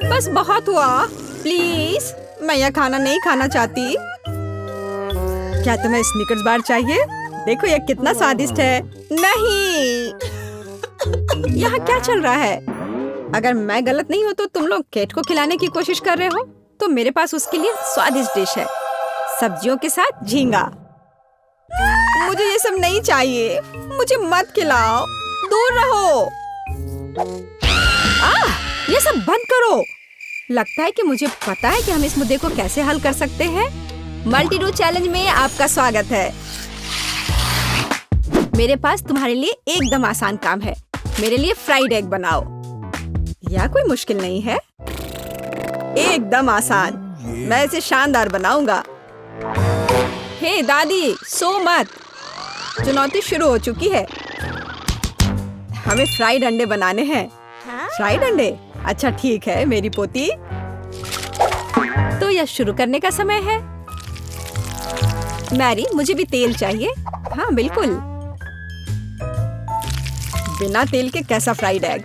बस बहुत हुआ, प्लीज। मैं यह खाना नहीं खाना चाहती। क्या तुम्हें स्निकर्स बार चाहिए? देखो यह कितना स्वादिष्ट है। नहीं, यहाँ क्या चल रहा है? अगर मैं गलत नहीं हूँ तो तुम लोग केट को खिलाने की कोशिश कर रहे हो, तो मेरे पास उसके लिए स्वादिष्ट डिश है, सब्जियों के साथ झींगा। मुझे ये सब नहीं चाहिए, मुझे मत खिलाओ, दूर रहो। ये सब बंद करो। लगता है कि मुझे पता है कि हम इस मुद्दे को कैसे हल कर सकते हैं। मल्टी डू चैलेंज में आपका स्वागत है। मेरे पास तुम्हारे लिए एकदम आसान काम है। मेरे लिए फ्राइड एग बनाओ। यह कोई मुश्किल नहीं है, एकदम आसान। मैं इसे शानदार बनाऊंगा। हे दादी, सो मत। चुनौती शुरू हो चुकी है। हमें फ्राइड अंडे बनाने हैं। फ्राइड अंडे? अच्छा ठीक है मेरी पोती। तो यह शुरू करने का समय है। मैरी, मुझे भी तेल चाहिए। हाँ बिल्कुल। बिना तेल के कैसा फ्राइड एग?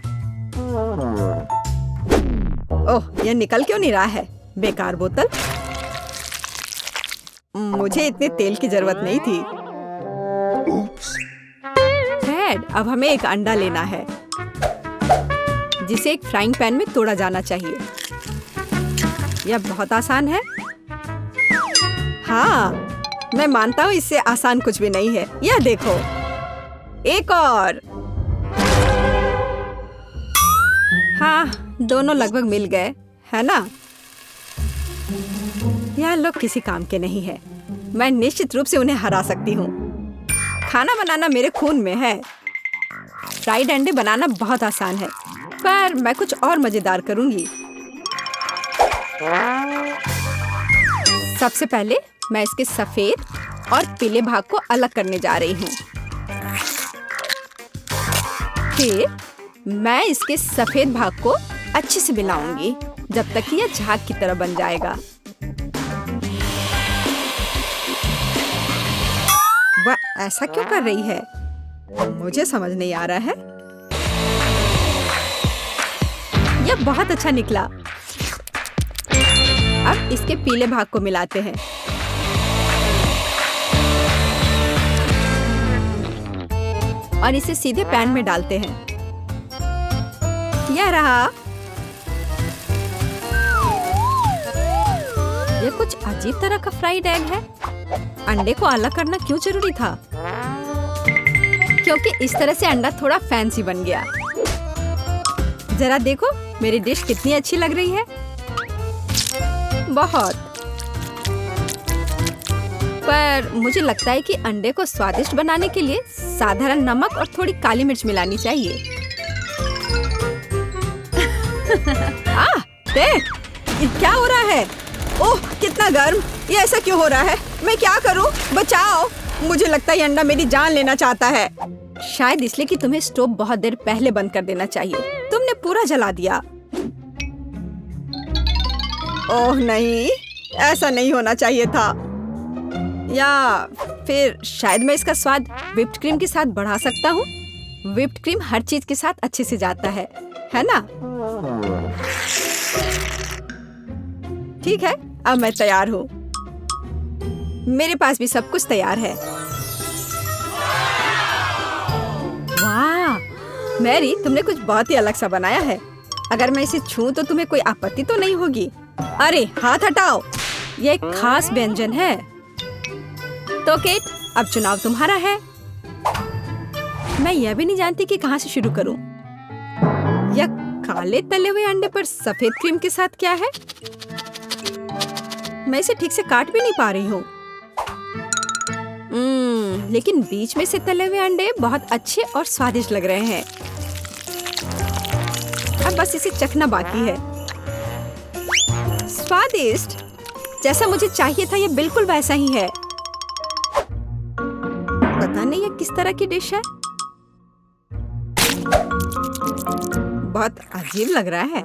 ओह, यह निकल क्यों नहीं रहा है? बेकार बोतल। मुझे इतने तेल की जरूरत नहीं थी। डैड, अब हमें एक अंडा लेना है जिसे एक फ्राइंग पैन में तोड़ा जाना चाहिए। यह बहुत आसान है। हाँ, मैं मानता हूँ इससे आसान कुछ भी नहीं है। यह देखो, एक और। हाँ, दोनों लगभग मिल गए, है ना? यह लोग किसी काम के नहीं है। मैं निश्चित रूप से उन्हें हरा सकती हूँ। खाना बनाना मेरे खून में है। फ्राइड अंडे बनाना बहुत आसान है, पर मैं कुछ और मजेदार करूंगी। सबसे पहले मैं इसके सफेद और पीले भाग को अलग करने जा रही हूँ। फिर मैं इसके सफेद भाग को अच्छे से मिलाऊंगी जब तक कि यह झाग की तरह बन जाएगा। वह ऐसा क्यों कर रही है? मुझे समझ नहीं आ रहा है। यह बहुत अच्छा निकला। अब इसके पीले भाग को मिलाते हैं। और इसे सीधे पैन में डालते हैं। यह रहा। यह कुछ अजीब तरह का फ्राइड एग है। अंडे को अलग करना क्यों जरूरी था? क्योंकि इस तरह से अंडा थोड़ा फैंसी बन गया। जरा देखो मेरी डिश कितनी अच्छी लग रही है। बहुत। पर मुझे लगता है कि अंडे को स्वादिष्ट बनाने के लिए साधारण नमक और थोड़ी काली मिर्च मिलानी चाहिए। देख, क्या हो रहा है? ओह, कितना गर्म। ये ऐसा क्यों हो रहा है? मैं क्या करूं? बचाओ। मुझे लगता है ये अंडा मेरी जान लेना चाहता है। शायद इसलिए कि तुम्हें स्टोव बहुत देर पहले बंद कर देना चाहिए। तुमने पूरा जला दिया। ओह नहीं, ऐसा नहीं होना चाहिए था। या फिर शायद मैं इसका स्वाद व्हिप्ड क्रीम के साथ बढ़ा सकता हूँ। व्हिप्ड क्रीम हर चीज के साथ अच्छे से जाता है ना? ठीक है, अब मैं तैयार हूँ। मेरे पास भी सब कुछ तैयार है। वाह, मैरी, तुमने कुछ बहुत ही अलग सा बनाया है। अगर मैं इसे छूं तो तुम्हें कोई आपत्ति तो नहीं होगी? अरे हाथ हटाओ, यह एक खास व्यंजन है। तो केट, अब चुनाव तुम्हारा है। मैं यह भी नहीं जानती कि कहाँ से शुरू करूं। यह काले तले हुए अंडे पर सफेद क्रीम के साथ क्या है? मैं इसे ठीक से काट भी नहीं पा रही हूँ। लेकिन बीच में से तले हुए अंडे बहुत अच्छे और स्वादिष्ट लग रहे हैं। अब बस इसे चखना बाकी है। स्वादिष्ट, जैसा मुझे चाहिए था, यह बिल्कुल वैसा ही है। पता नहीं यह किस तरह की डिश है। बहुत अजीब लग रहा है।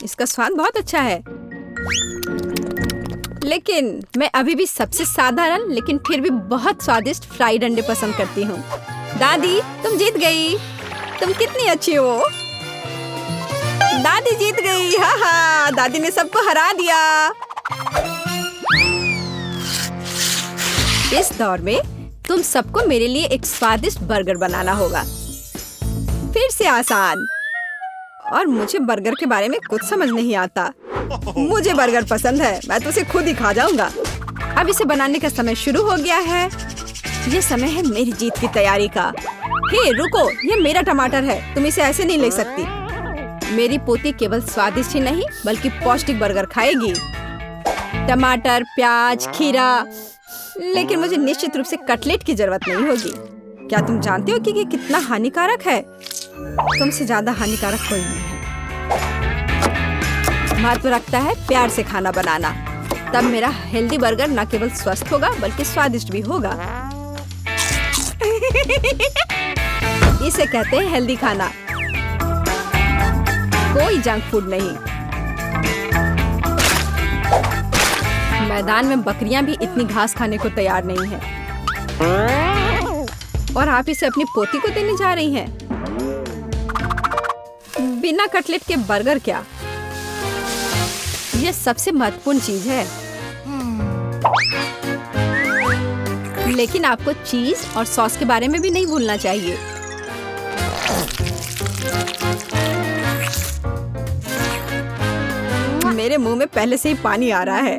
इसका स्वाद बहुत अच्छा है। लेकिन मैं अभी भी सबसे साधारण लेकिन फिर भी बहुत स्वादिष्ट फ्राइड अंडे पसंद करती हूँ। दादी, तुम जीत गई। तुम कितनी अच्छी हो। दादी जीत गई। हा हा, दादी ने सबको हरा दिया। इस दौर में तुम सबको मेरे लिए एक स्वादिष्ट बर्गर बनाना होगा। फिर से आसान। और मुझे बर्गर के बारे में कुछ समझ नहीं आता। मुझे बर्गर पसंद है, मैं तो उसे खुद ही खा जाऊंगा। अब इसे बनाने का समय शुरू हो गया है। ये समय है मेरी जीत की तैयारी का। हे रुको, ये मेरा टमाटर है, तुम इसे ऐसे नहीं ले सकती। मेरी पोती केवल स्वादिष्ट ही नहीं बल्कि पौष्टिक बर्गर खाएगी। टमाटर, प्याज, खीरा। लेकिन मुझे निश्चित रूप से कटलेट की जरूरत नहीं होगी। क्या तुम जानते हो कि ये कितना हानिकारक है? तुमसे ज्यादा हानिकारक कोई नहीं है। महत्व रखता है प्यार से खाना बनाना। तब मेरा हेल्दी बर्गर न केवल स्वस्थ होगा बल्कि स्वादिष्ट भी होगा। इसे कहते हैं हेल्दी खाना, कोई जंक फूड नहीं। मैदान में बकरियां भी इतनी घास खाने को तैयार नहीं हैं। और आप इसे अपनी पोती को देने जा रही हैं? बिना कटलेट के बर्गर क्या? यह सबसे महत्वपूर्ण चीज है। लेकिन आपको चीज और सॉस के बारे में भी नहीं भूलना चाहिए। मेरे मुंह में पहले से ही पानी आ रहा है।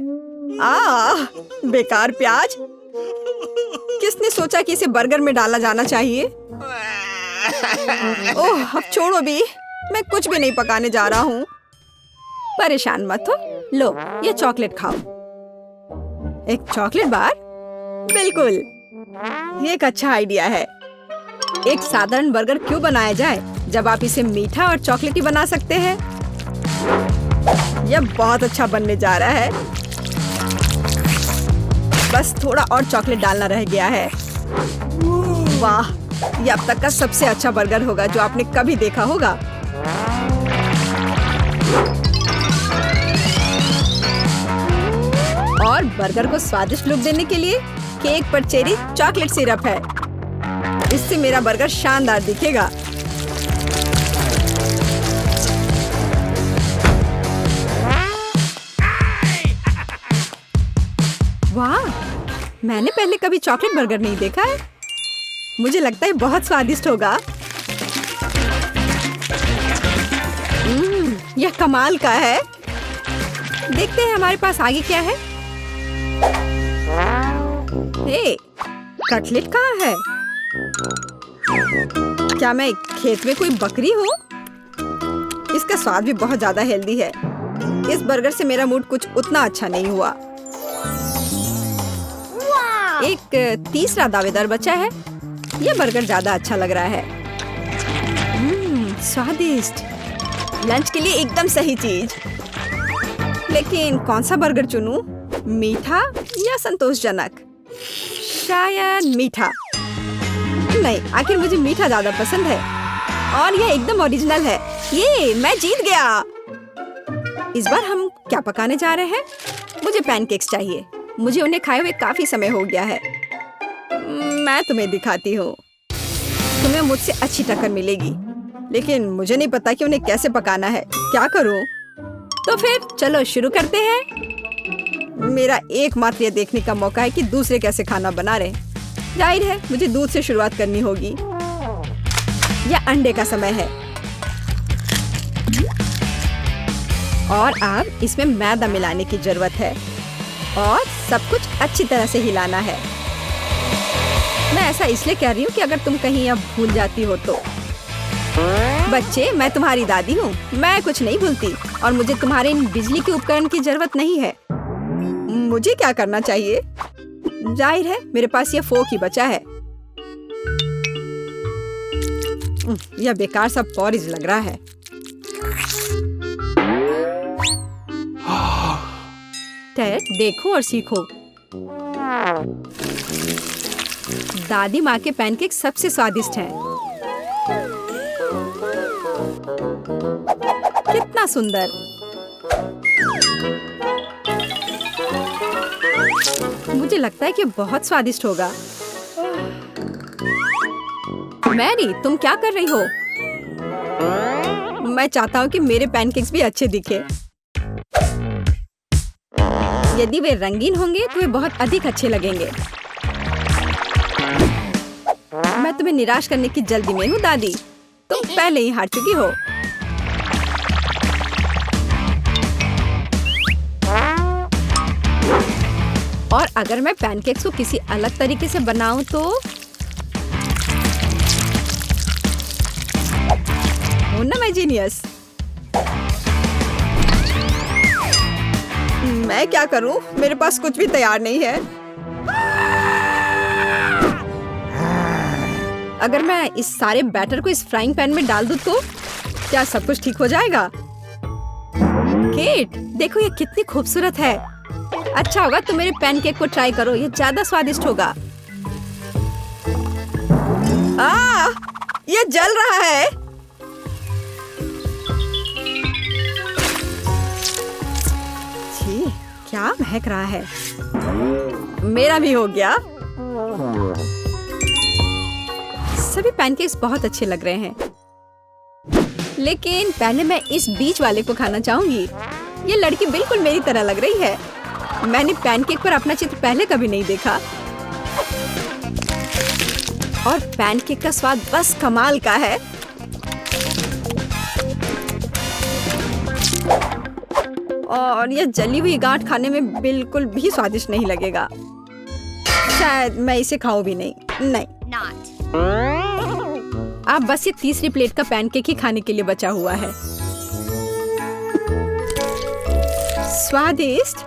बेकार प्याज। किसने सोचा कि इसे बर्गर में डाला जाना चाहिए? ओह, अब छोड़ो भी, मैं कुछ भी नहीं पकाने जा रहा हूँ। परेशान मत हो। लो, ये चॉकलेट खाओ। एक चॉकलेट बार? बिल्कुल, ये एक अच्छा आइडिया है। एक साधारण बर्गर क्यों बनाया जाए जब आप इसे मीठा और चॉकलेटी बना सकते हैं? यह बहुत अच्छा बनने जा रहा है। बस थोड़ा और चॉकलेट डालना रह गया है। वाह, यह अब तक का सबसे अच्छा बर्गर होगा जो आपने कभी देखा होगा। और बर्गर को स्वादिष्ट लुक देने के लिए केक पर चेरी चॉकलेट सिरप है। इससे मेरा बर्गर शानदार दिखेगा। वाह, मैंने पहले कभी चॉकलेट बर्गर नहीं देखा है। मुझे लगता है बहुत स्वादिष्ट होगा। यह कमाल का है। देखते हैं हमारे पास आगे क्या है। हे, कटलेट कहाँ है? क्या मैं खेत में कोई बकरी हूँ? इसका स्वाद भी बहुत ज्यादा हेल्दी है। इस बर्गर से मेरा मूड कुछ उतना अच्छा नहीं हुआ। एक तीसरा दावेदार बचा है। यह बर्गर ज्यादा अच्छा लग रहा है। स्वादिष्ट। लंच के लिए एकदम सही चीज। लेकिन कौन सा बर्गर चुनूं? मीठा या संतोषजनक? शायद मीठा। नहीं, आखिर मुझे मीठा ज्यादा पसंद है। और यह एकदम ओरिजिनल है। ये मैं जीत गया। इस बार हम क्या पकाने जा रहे हैं? मुझे पैनकेक्स चाहिए। मुझे उन्हें खाए हुए काफी समय हो गया है। मैं तुम्हें दिखाती हूँ। तुम्हें मुझसे अच्छी टक्कर मिलेगी, लेकिन मुझे नहीं पता कि उन्हें कैसे पकाना है। क्या करूँ? तो फिर चलो शुरू करते हैं। मेरा एकमात्र ये देखने का मौका है कि दूसरे कैसे खाना बना रहे। जाहिर है मुझे दूध से शुरुआत करनी होगी। यह अंडे का समय है। और अब इसमें मैदा मिलाने की जरूरत है और सब कुछ अच्छी तरह से हिलाना है। मैं ऐसा इसलिए कह रही हूँ कि अगर तुम कहीं अब भूल जाती हो तो। बच्चे, मैं तुम्हारी दादी हूँ। मैं कुछ नहीं भूलती और मुझे तुम्हारे इन बिजली के उपकरण की जरूरत नहीं है। मुझे क्या करना चाहिए? जाहिर है मेरे पास यह फोक ही बचा है। यह बेकार सा पॉरिज लग रहा है। टेड, देखो और सीखो। दादी माँ के पैनकेक सबसे स्वादिष्ट हैं। कितना सुंदर। मुझे लगता है कि बहुत स्वादिष्ट होगा। मैरी, तुम क्या कर रही हो? मैं चाहता हूँ कि मेरे पैनकेक्स भी अच्छे दिखे। यदि वे रंगीन होंगे तो वे बहुत अधिक अच्छे लगेंगे। मैं तुम्हें निराश करने की जल्दी में हूँ दादी। तुम पहले ही हार चुकी हो। और अगर मैं पैनकेक्स को किसी अलग तरीके से बनाऊं तो हूं ना मैं जीनियस। मैं क्या करूं? मेरे पास कुछ भी तैयार नहीं है। अगर मैं इस सारे बैटर को इस फ्राइंग पैन में डाल दूं तो क्या सब कुछ ठीक हो जाएगा? केट, देखो ये कितनी खूबसूरत है। अच्छा होगा तुम मेरे पैनकेक को ट्राई करो, ये ज्यादा स्वादिष्ट होगा। ये जल रहा है। छी, क्या महक रहा है। मेरा भी हो गया। सभी पैनकेक्स बहुत अच्छे लग रहे हैं, लेकिन पहले मैं इस बीच वाले को खाना चाहूंगी। ये लड़की बिल्कुल मेरी तरह लग रही है। मैंने पैनकेक पर अपना चित्र पहले कभी नहीं देखा। और पैनकेक का स्वाद बस कमाल का है। और यह जली हुई गांठ खाने में बिल्कुल भी स्वादिष्ट नहीं लगेगा। शायद मैं इसे खाऊं भी नहीं। अब बस ये तीसरी प्लेट का पैनकेक ही खाने के लिए बचा हुआ है। स्वादिष्ट।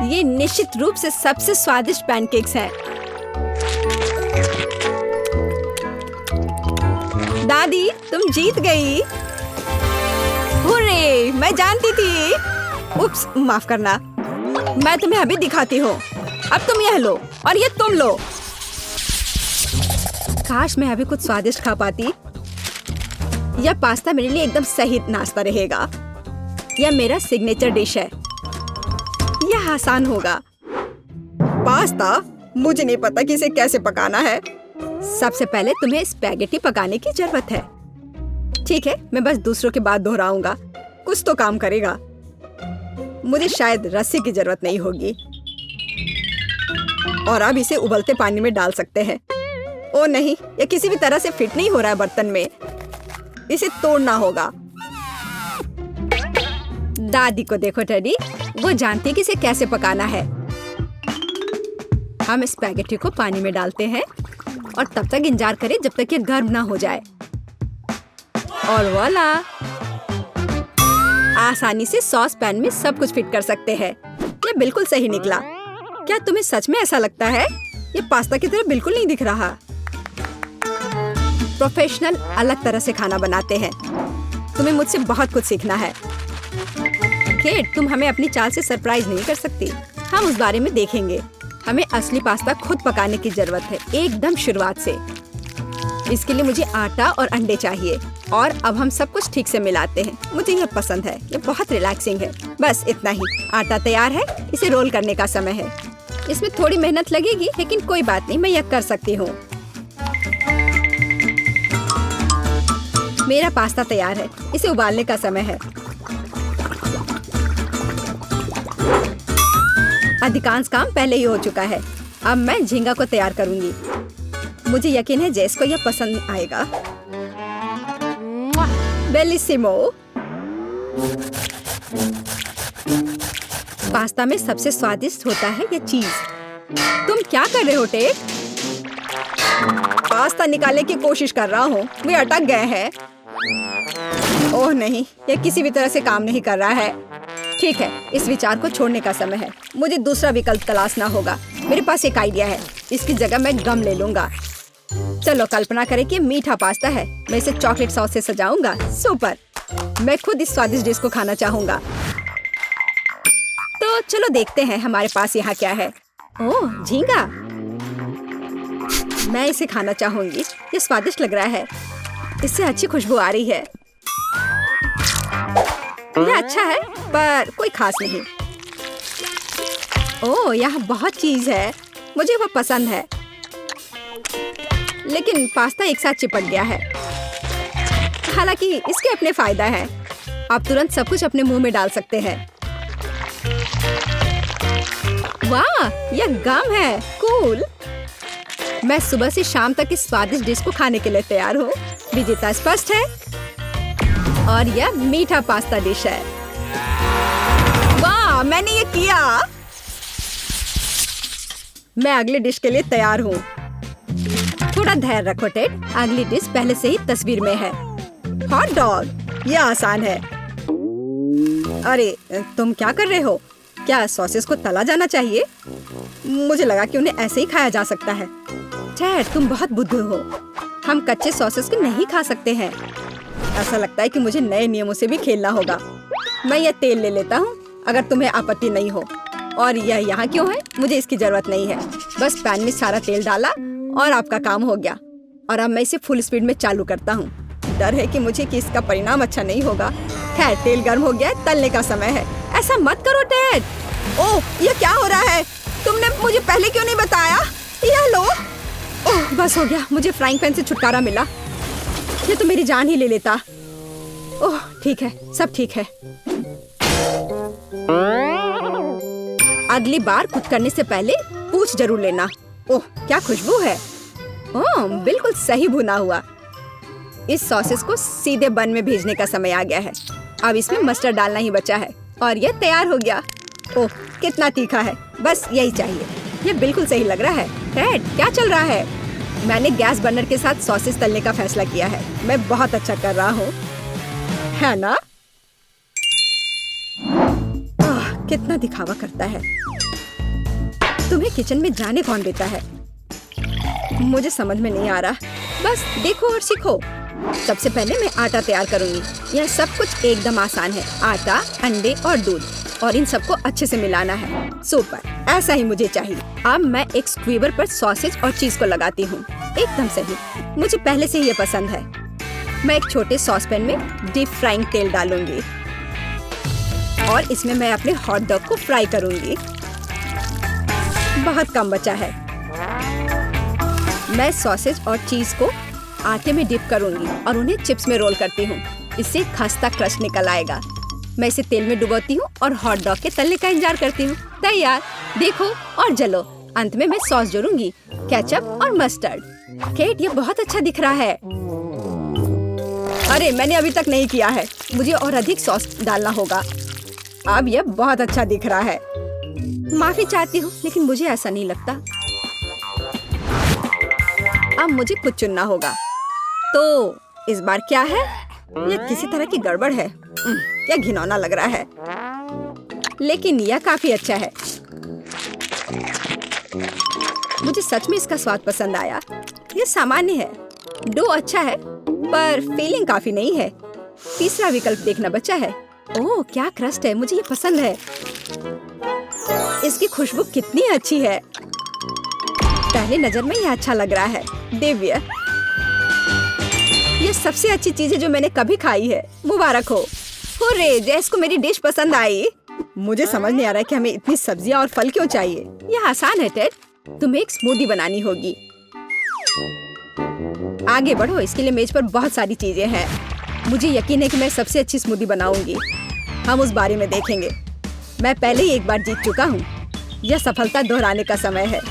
ये निश्चित रूप से सबसे स्वादिष्ट पैनकेक्स हैं। दादी, तुम जीत गई। हुर्रे, मैं जानती थी। उप्स, माफ करना। मैं तुम्हें अभी दिखाती हूँ। अब तुम यह लो और ये तुम लो। काश मैं अभी कुछ स्वादिष्ट खा पाती। यह पास्ता मेरे लिए एकदम सही नाश्ता रहेगा। यह मेरा सिग्नेचर डिश है। यह आसान होगा। पास्ता? मुझे नहीं पता कि इसे कैसे पकाना है। सबसे पहले तुम्हें स्पैगेटी पकाने की जरूरत है। ठीक है, मैं बस दूसरों की बात दोहराऊंगा। कुछ तो काम करेगा। मुझे शायद रस्सी की जरूरत नहीं होगी। और अब इसे उबलते पानी में डाल सकते हैं। ओ नहीं, यह किसी भी तरह से फिट नहीं हो रहा है बर्तन में। इसे तोड़ना होगा। दादी को देखो टेडी, वो जानती है कि इसे कैसे पकाना है। हम स्पैगेटी को पानी में डालते हैं और तब तक इंतजार करें जब तक ये गर्म ना हो जाए। और वाला, आसानी से सॉस पैन में सब कुछ फिट कर सकते हैं। ये बिल्कुल सही निकला। क्या तुम्हें सच में ऐसा लगता है? ये पास्ता की तरह बिल्कुल नहीं दिख रहा। प्रोफेशनल अलग तरह से खाना बनाते हैं। तुम्हें मुझसे बहुत कुछ सीखना है। केट, तुम हमें अपनी चाल से सरप्राइज नहीं कर सकती। हम उस बारे में देखेंगे। हमें असली पास्ता खुद पकाने की जरूरत है, एकदम शुरुआत से। इसके लिए मुझे आटा और अंडे चाहिए। और अब हम सब कुछ ठीक से मिलाते हैं। मुझे यह पसंद है। ये बहुत रिलैक्सिंग है। बस इतना ही। आटा तैयार है। इसे रोल करने का समय है। इसमें थोड़ी मेहनत लगेगी, लेकिन कोई बात नहीं, मैं यह कर सकती हूँ। मेरा पास्ता तैयार है। इसे उबालने का समय है। अधिकांश काम पहले ही हो चुका है। अब मैं झींगा को तैयार करूंगी। मुझे यकीन है जेस को यह पसंद आएगा। बेलिसिमो। पास्ता में सबसे स्वादिष्ट होता है यह चीज। तुम क्या कर रहे हो टेक? पास्ता निकालने की कोशिश कर रहा हूँ। वे अटक गए हैं। ओह नहीं, यह किसी भी तरह से काम नहीं कर रहा है। ठीक है, इस विचार को छोड़ने का समय है। मुझे दूसरा विकल्प तलाशना होगा। मेरे पास एक आइडिया है। इसकी जगह मैं गम ले लूंगा। चलो कल्पना करें कि मीठा पास्ता है। मैं इसे चॉकलेट सॉस से सजाऊंगा। सुपर। मैं खुद इस स्वादिष्ट डिश को खाना चाहूंगा। तो चलो देखते हैं हमारे पास यहाँ क्या है। ओह, झींगा। मैं इसे खाना चाहूंगी। ये स्वादिष्ट लग रहा है। इससे अच्छी खुशबू आ रही है। यह अच्छा है, पर कोई खास नहीं। ओह, यहाँ बहुत चीज है। मुझे वो पसंद है। लेकिन पास्ता एक साथ चिपक गया है। हालांकि इसके अपने फायदा है। आप तुरंत सब कुछ अपने मुंह में डाल सकते हैं। वाह, यह गम है। कूल। मैं सुबह से शाम तक इस स्वादिष्ट डिश को खाने के लिए तैयार हूँ। विजेता स्पष्ट है और यह मीठा पास्ता डिश है। वाह, मैंने ये किया। मैं अगली डिश के लिए तैयार हूँ। थोड़ा धैर्य रखो टेड, अगली डिश पहले से ही तस्वीर में है। Hot dog. यह आसान है। अरे तुम क्या कर रहे हो? क्या सॉसेस को तला जाना चाहिए? मुझे लगा कि उन्हें ऐसे ही खाया जा सकता है। टेड, तुम बहुत बुद्धू हो। हम कच्चे सॉसेस को नहीं खा सकते हैं। ऐसा लगता है कि मुझे नए नियमों से भी खेलना होगा। मैं यह तेल ले लेता हूँ, अगर तुम्हें आपत्ति नहीं हो। और यह यहाँ क्यों है? मुझे इसकी जरूरत नहीं है। बस पैन में सारा तेल डाला और आपका काम हो गया। और अब मैं इसे फुल स्पीड में चालू करता हूँ। डर है कि मुझे कि इसका परिणाम अच्छा नहीं होगा। खैर, तेल गर्म हो गया है, तलने का समय है। ऐसा मत करो टेड। ओह, यह क्या हो रहा है? तुमने मुझे पहले क्यों नहीं बताया? यह लो। ओह, बस हो गया। मुझे फ्राइंग पैन से छुटकारा मिला। ये तो मेरी जान ही ले लेता। ओह, ठीक है, सब ठीक है। अगली बार कुछ करने से पहले पूछ जरूर लेना। ओह, क्या खुशबू है। ओह, बिल्कुल सही भुना हुआ। इस सॉसेस को सीधे बन में भेजने का समय आ गया है। अब इसमें मस्टर्ड डालना ही बचा है और यह तैयार हो गया। ओह, कितना तीखा है। बस यही चाहिए। यह बिल्कुल सही लग रहा है। टेड, क्या चल रहा है? मैंने गैस बर्नर के साथ सॉसेस तलने का फैसला किया है। मैं बहुत अच्छा कर रहा हूँ, है ना? कितना दिखावा करता है। तुम्हें किचन में जाने कौन देता है? मुझे समझ में नहीं आ रहा। बस देखो और सीखो। सबसे पहले मैं आटा तैयार करूंगी। यह सब कुछ एकदम आसान है। आटा, अंडे और दूध, और इन सबको अच्छे से मिलाना है। सुपर, ऐसा ही मुझे चाहिए। अब मैं एक स्क्वीवर पर सॉसेज और चीज को लगाती हूँ। एकदम सही, मुझे पहले से ही ये पसंद है। मैं एक छोटे सॉस पैन में डीप फ्राइंग तेल डालूंगी और इसमें मैं अपने हॉट डॉग को फ्राई करूंगी। बहुत कम बचा है। मैं सॉसेज और चीज को आटे में डिप करूंगी और उन्हें चिप्स में रोल करती हूँ। इससे खस्ता क्रस्ट निकल आएगा। मैं इसे तेल में डुबोती हूँ और हॉट डॉग के तलने का इंतजार करती हूँ। तैयार। देखो और जलो। अंत में मैं सॉस जोड़ूंगी, केचप और मस्टर्ड। केट, ये बहुत अच्छा दिख रहा है। अरे, मैंने अभी तक नहीं किया है। मुझे और अधिक सॉस डालना होगा। अब यह बहुत अच्छा दिख रहा है। माफी चाहती हूँ, लेकिन मुझे ऐसा नहीं लगता। अब मुझे कुछ चुनना होगा। तो इस बार क्या है? यह किसी तरह की गड़बड़ है। यह घिनौना लग रहा है, लेकिन यह काफी अच्छा है। मुझे सच में इसका स्वाद पसंद आया। यह सामान्य है। डो अच्छा है, पर फीलिंग काफी नहीं है। तीसरा विकल्प देखना बचा है। ओह, क्या क्रस्ट है। मुझे ये पसंद है। इसकी खुशबू कितनी अच्छी है। पहली नजर में यह अच्छा लग रहा है। दिव्य। ये सबसे अच्छी चीज है जो मैंने कभी खाई है। मुबारक हो। हुर्रे, जैस को मेरी डिश पसंद आई। मुझे समझ नहीं आ रहा है कि हमें इतनी सब्जियां और फल क्यों चाहिए। यह आसान है टेड। तुम्हें एक स्मूदी बनानी होगी। आगे बढ़ो। इसके लिए मेज पर बहुत सारी चीजें हैं। मुझे यकीन है कि मैं सबसे अच्छी स्मूदी बनाऊंगी। हम उस बारे में देखेंगे। मैं पहले ही एक बार जीत चुका हूँ। यह सफलता दोहराने का समय है।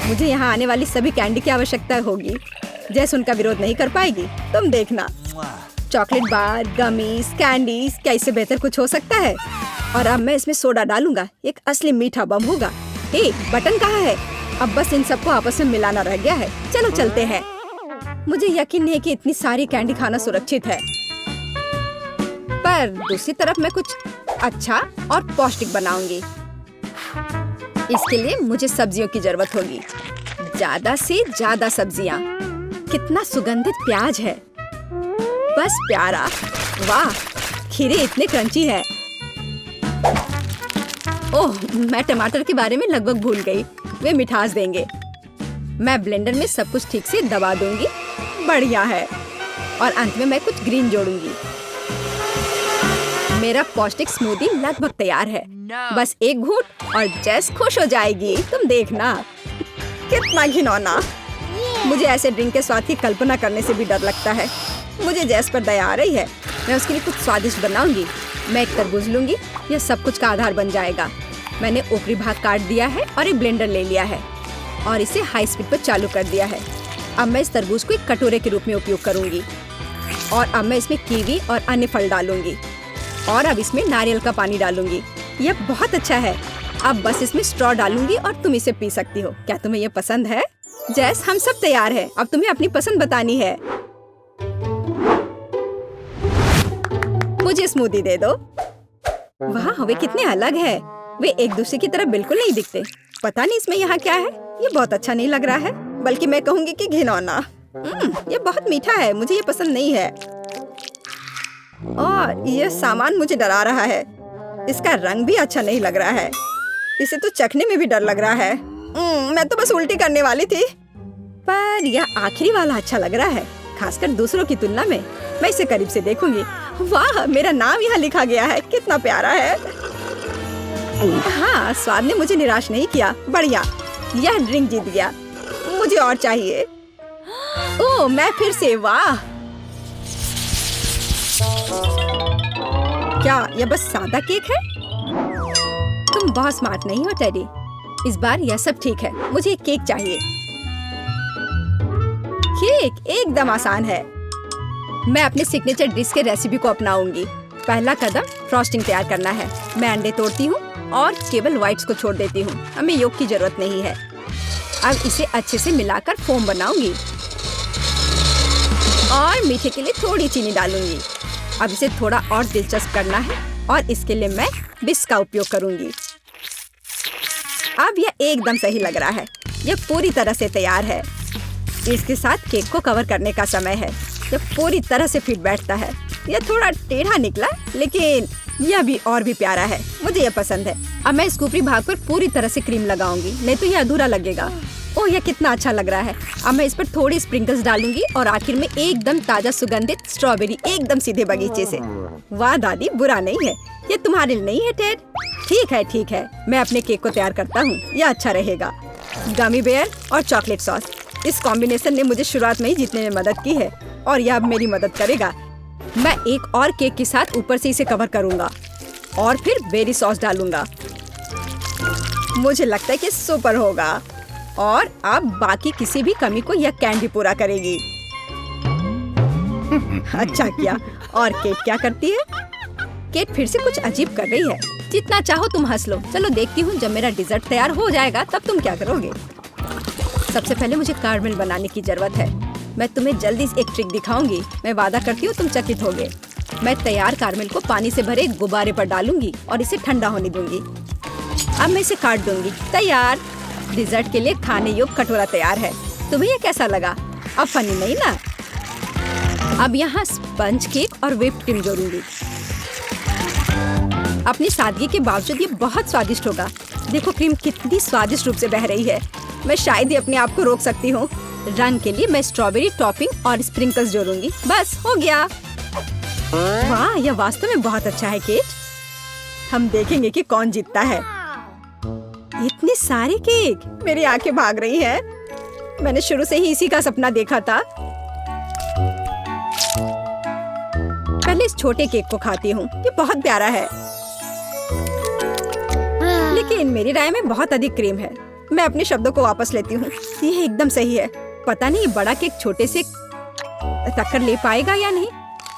मुझे यहाँ आने वाली सभी कैंडी की आवश्यकता होगी। जैस उनका विरोध नहीं कर पाएगी। तुम देखना। चॉकलेट बार, गमीज, कैंडीज, क्या इससे बेहतर कुछ हो सकता है? और अब मैं इसमें सोडा डालूंगा। एक असली मीठा बम होगा। हे, बटन कहाँ है? अब बस इन सबको आपस में मिलाना रह गया है। चलो चलते हैं। मुझे यकीन नहीं कि इतनी सारी कैंडी खाना सुरक्षित है, पर दूसरी तरफ मैं कुछ अच्छा और पौष्टिक बनाऊंगी। इसके लिए मुझे सब्जियों की जरूरत होगी। ज्यादा से ज्यादा सब्जियाँ। कितना सुगंधित प्याज है। बस प्यारा। वाह, खीरे इतने क्रंची है। ओह, मैं टमाटर के बारे में लगभग भूल गई। वे मिठास देंगे। मैं ब्लेंडर में सब कुछ ठीक से दबा दूंगी। बढ़िया है। और अंत में मैं कुछ ग्रीन जोड़ूंगी। मेरा पौष्टिक स्मूदी लगभग तैयार है। बस एक घूंट और जेस खुश हो जाएगी। तुम देखना। कितना घिनौना। मुझे ऐसे ड्रिंक के स्वाद की कल्पना करने से भी डर लगता है। मुझे जैस पर दया आ रही है। मैं उसके लिए कुछ स्वादिष्ट बनाऊंगी। मैं एक तरबूज लूंगी, यह सब कुछ का आधार बन जाएगा। मैंने ऊपरी भाग काट दिया है और एक ब्लेंडर ले लिया है और इसे हाई स्पीड पर चालू कर दिया है। अब मैं इस तरबूज को एक कटोरे के रूप में उपयोग करूंगी और अब मैं इसमें कीवी और अन्य फल डालूंगी और अब इसमें नारियल का पानी डालूंगी। यह बहुत अच्छा है। अब बस इसमें स्ट्रॉ डालूंगी और तुम इसे पी सकती हो। क्या तुम्हें यह पसंद है? जैस, हम सब तैयार हैं। अब तुम्हें अपनी पसंद बतानी है। मुझे स्मूदी दे दो। वाह, वे कितने अलग है। वे एक दूसरे की तरह बिल्कुल नहीं दिखते। पता नहीं इसमें यहाँ क्या है। ये बहुत अच्छा नहीं लग रहा है, बल्कि मैं कहूँगी कि घिनौना। ये बहुत मीठा है, मुझे ये पसंद नहीं है और यह सामान मुझे डरा रहा है। इसका रंग भी अच्छा नहीं लग रहा है। इसे तो चखने में भी डर लग रहा है। मैं तो बस उल्टी करने वाली थी, पर यह आखिरी वाला अच्छा लग रहा है, खासकर दूसरों की तुलना में। मैं इसे करीब से देखूंगी। वाह, मेरा नाम यहाँ लिखा गया है, कितना प्यारा है। हाँ, स्वाद ने मुझे निराश नहीं किया। बढ़िया, यह ड्रिंक जीत गया। मुझे और चाहिए। ओह, मैं फिर से। वाह, क्या यह बस सादा केक है? तुम बहुत स्मार्ट नहीं हो टेडी। इस बार यह सब ठीक है। मुझे एक केक चाहिए। केक एकदम आसान है। मैं अपने सिग्नेचर डिश के रेसिपी को अपनाऊंगी। पहला कदम फ्रॉस्टिंग तैयार करना है। मैं अंडे तोड़ती हूँ और केवल व्हाइट्स को छोड़ देती हूँ। हमें योग की जरूरत नहीं है। अब इसे अच्छे से मिलाकर फोम बनाऊंगी और मीठे के लिए थोड़ी चीनी डालूंगी। अब इसे थोड़ा और दिलचस्प करना है और इसके लिए मैं बिस्क का उपयोग करूंगी। अब यह एकदम सही लग रहा है। यह पूरी तरह से तैयार है। इसके साथ केक को कवर करने का समय है। यह पूरी तरह से फिट बैठता है। यह थोड़ा टेढ़ा निकला, लेकिन यह भी और भी प्यारा है। मुझे यह पसंद है। अब मैं इस ऊपरी भाग पर पूरी तरह से क्रीम लगाऊंगी, नहीं तो यह अधूरा लगेगा। ओह, यह कितना अच्छा लग रहा है। अब मैं इस पर थोड़ी स्प्रिंकल्स डालूंगी और आखिर में एकदम ताजा सुगंधित स्ट्रॉबेरी, एकदम सीधे बगीचे से। वाह दादी, बुरा नहीं है। ये तुम्हारे लिए नहीं है टेड। ठीक है, मैं अपने केक को तैयार करता हूँ। यह अच्छा रहेगा। गमी बेयर और चॉकलेट सॉस, इस कॉम्बिनेशन ने मुझे शुरुआत में ही जीतने में मदद की है और यह अब मेरी मदद करेगा। मैं एक और केक के साथ ऊपर से इसे कवर करूंगा और फिर बेरी सॉस डालूंगा। मुझे लगता है कि सुपर होगा और अब बाकी किसी भी कमी को यह कैंडी पूरा करेगी। अच्छा किया। और केट क्या करती है? केट फिर से कुछ अजीब कर रही है। जितना चाहो तुम हंस लो। चलो देखती हूँ, जब मेरा डिजर्ट तैयार हो जाएगा तब तुम क्या करोगे। सबसे पहले मुझे कारमेल बनाने की जरूरत है। मैं तुम्हें जल्दी एक ट्रिक दिखाऊंगी। मैं वादा करती हूँ तुम चकित होगे। मैं तैयार कारमेल को पानी से भरे गुब्बारे पर डालूंगी और इसे ठंडा होने दूंगी। अब मैं इसे काट दूंगी। तैयार। डिजर्ट के लिए खाने योग्य कटोरा तैयार है। तुम्हें यह कैसा लगा? अब फनी नहीं ना? अब यहाँ स्पंज केक और व्हिप्ड क्रीम जोड़ूंगी। अपनी सादगी के बावजूद ये बहुत स्वादिष्ट होगा। देखो क्रीम कितनी स्वादिष्ट रूप से बह रही है। मैं शायद ही अपने आप को रोक सकती हूँ। रंग के लिए मैं स्ट्रॉबेरी टॉपिंग और स्प्रिंकल्स जोड़ूंगी। बस हो गया। वाह, यह वास्तव में बहुत अच्छा है केट। हम देखेंगे कि कौन जीतता है। इतने सारे केक, मेरी आंखें भाग रही हैं। मैंने शुरू से ही इसी का सपना देखा था। पहले इस छोटे केक को खाती हूँ। ये बहुत प्यारा है, लेकिन मेरी राय में बहुत अधिक क्रीम है। मैं अपने शब्दों को वापस लेती हूँ। ये एकदम सही है। पता नहीं बड़ा केक छोटे से टक्कर ले पाएगा या नहीं।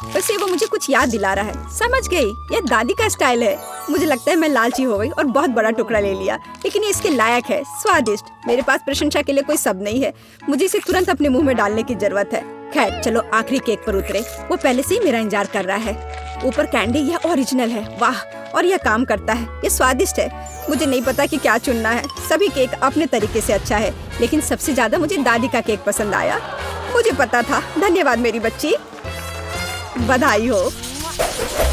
वैसे वो मुझे कुछ याद दिला रहा है। समझ गई, यह दादी का स्टाइल है। मुझे लगता है मैं लालची हो गई और बहुत बड़ा टुकड़ा ले लिया, लेकिन ये इसके लायक है। स्वादिष्ट। मेरे पास प्रशंसा के लिए कोई शब्द नहीं है। मुझे इसे तुरंत अपने मुंह में डालने की जरूरत है। खैर चलो आखिरी केक पर उतरे। वो पहले से ही मेरा इंतजार कर रहा है। ऊपर कैंडी, यह ओरिजिनल है। वाह, और यह काम करता है। ये स्वादिष्ट है। मुझे नहीं पता कि क्या चुनना है। सभी केक अपने तरीके से अच्छा है, लेकिन सबसे ज्यादा मुझे दादी का केक पसंद आया। मुझे पता था। धन्यवाद मेरी बच्ची। बधाई हो।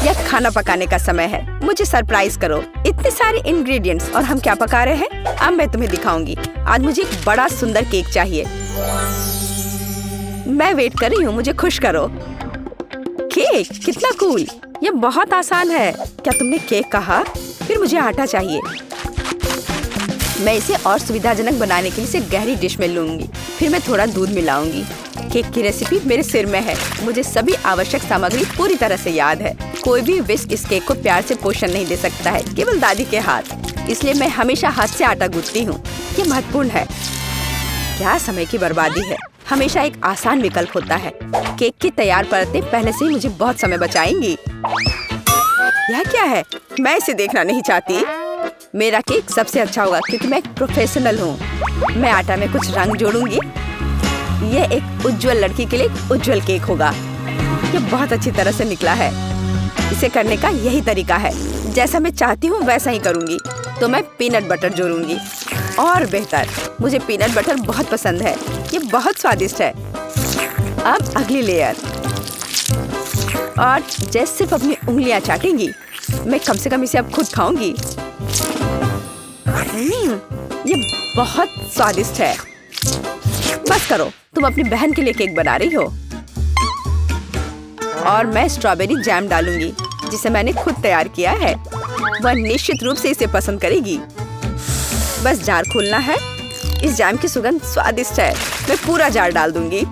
यह खाना पकाने का समय है। मुझे सरप्राइज करो। इतने सारे इंग्रेडिएंट्स और हम क्या पका रहे हैं, अब मैं तुम्हें दिखाऊंगी। आज मुझे एक बड़ा सुंदर केक चाहिए। मैं वेट कर रही हूँ, मुझे खुश करो। केक कितना कूल। यह बहुत आसान है। क्या तुमने केक कहा? फिर मुझे आटा चाहिए। मैं इसे और सुविधाजनक बनाने के लिए इसे गहरी डिश में लूंगी। फिर मैं थोड़ा दूध मिलाऊंगी। केक की रेसिपी मेरे सिर में है। मुझे सभी आवश्यक सामग्री पूरी तरह से याद है। कोई भी विस्क इस केक को प्यार से पोषण नहीं दे सकता है, केवल दादी के हाथ। इसलिए मैं हमेशा हाथ से आटा गूंथती हूँ। ये महत्वपूर्ण है। क्या समय की बर्बादी है। हमेशा एक आसान विकल्प होता है। केक की तैयार परतें पहले से ही मुझे बहुत समय बचाएंगी। यह क्या है? मैं इसे देखना नहीं चाहती। मेरा केक सबसे अच्छा होगा क्योंकि मैं एक प्रोफेशनल हूँ। मैं आटा में कुछ रंग जोड़ूंगी। यह एक उज्जवल लड़की के लिए एक उज्जवल केक होगा। ये बहुत अच्छी तरह से निकला है। इसे करने का यही तरीका है। जैसा मैं चाहती हूँ वैसा ही करूँगी। तो मैं पीनट बटर जोड़ूंगी। और बेहतर, मुझे पीनट बटर बहुत पसंद है। ये बहुत स्वादिष्ट है। अब अगली लेयर। और जैसे सिर्फ अपनी उंगलियां चाटेंगी, मैं कम से कम इसे अब खुद खाऊंगी। ये बहुत स्वादिष्ट है। बस करो, तुम अपनी बहन के लिए केक बना रही हो। और मैं स्ट्रॉबेरी जैम डालूंगी जिसे मैंने खुद तैयार किया है। वह निश्चित रूप से इसे पसंद करेगी। बस जार खोलना है। इस जैम की सुगंध स्वादिष्ट है। मैं पूरा जार डाल दूंगी।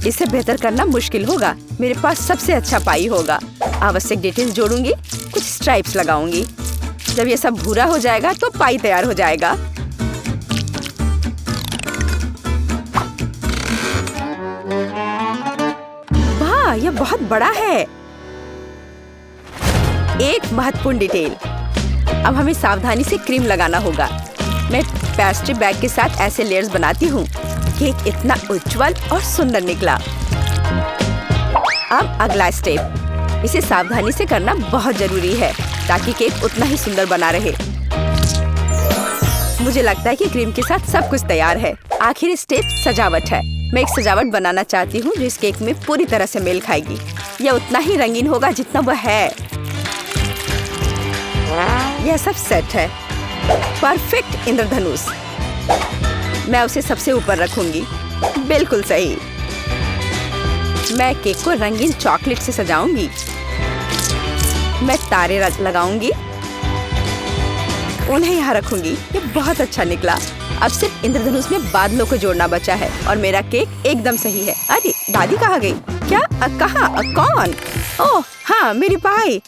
इसे बेहतर करना मुश्किल होगा। मेरे पास सबसे अच्छा पाई होगा। आवश्यक डिटेल्स जोड़ूंगी। कुछ स्ट्राइप्स लगाऊंगी। जब ये सब भूरा हो जाएगा तो पाई तैयार हो जाएगा। वाह, यह बहुत बड़ा है। एक महत्वपूर्ण डिटेल। अब हमें सावधानी से क्रीम लगाना होगा। मैं पेस्ट्री बैग के साथ ऐसे लेयर्स बनाती हूँ। केक इतना उज्जवल और सुंदर निकला। अब अगला स्टेप। इसे सावधानी से करना बहुत जरूरी है ताकि केक उतना ही सुंदर बना रहे। मुझे लगता है कि क्रीम के साथ सब कुछ तैयार है। आखिरी स्टेप सजावट है। मैं एक सजावट बनाना चाहती हूँ जो इस केक में पूरी तरह से मेल खाएगी। यह उतना ही रंगीन होगा जितना वह है। यह सब सेट है। परफेक्ट इंद्रधनुष। मैं उसे सबसे ऊपर रखूंगी। बिल्कुल सही। मैं केक को रंगीन चॉकलेट से सजाऊंगी। मैं तारे लगाऊंगी। उन्हें यहाँ रखूंगी। ये बहुत अच्छा निकला। अब सिर्फ इंद्रधनुष में बादलों को जोड़ना बचा है और मेरा केक एकदम सही है। अरे, दादी कहाँ गई? क्या? कहाँ? कौन? ओह हाँ, मेरी पाई।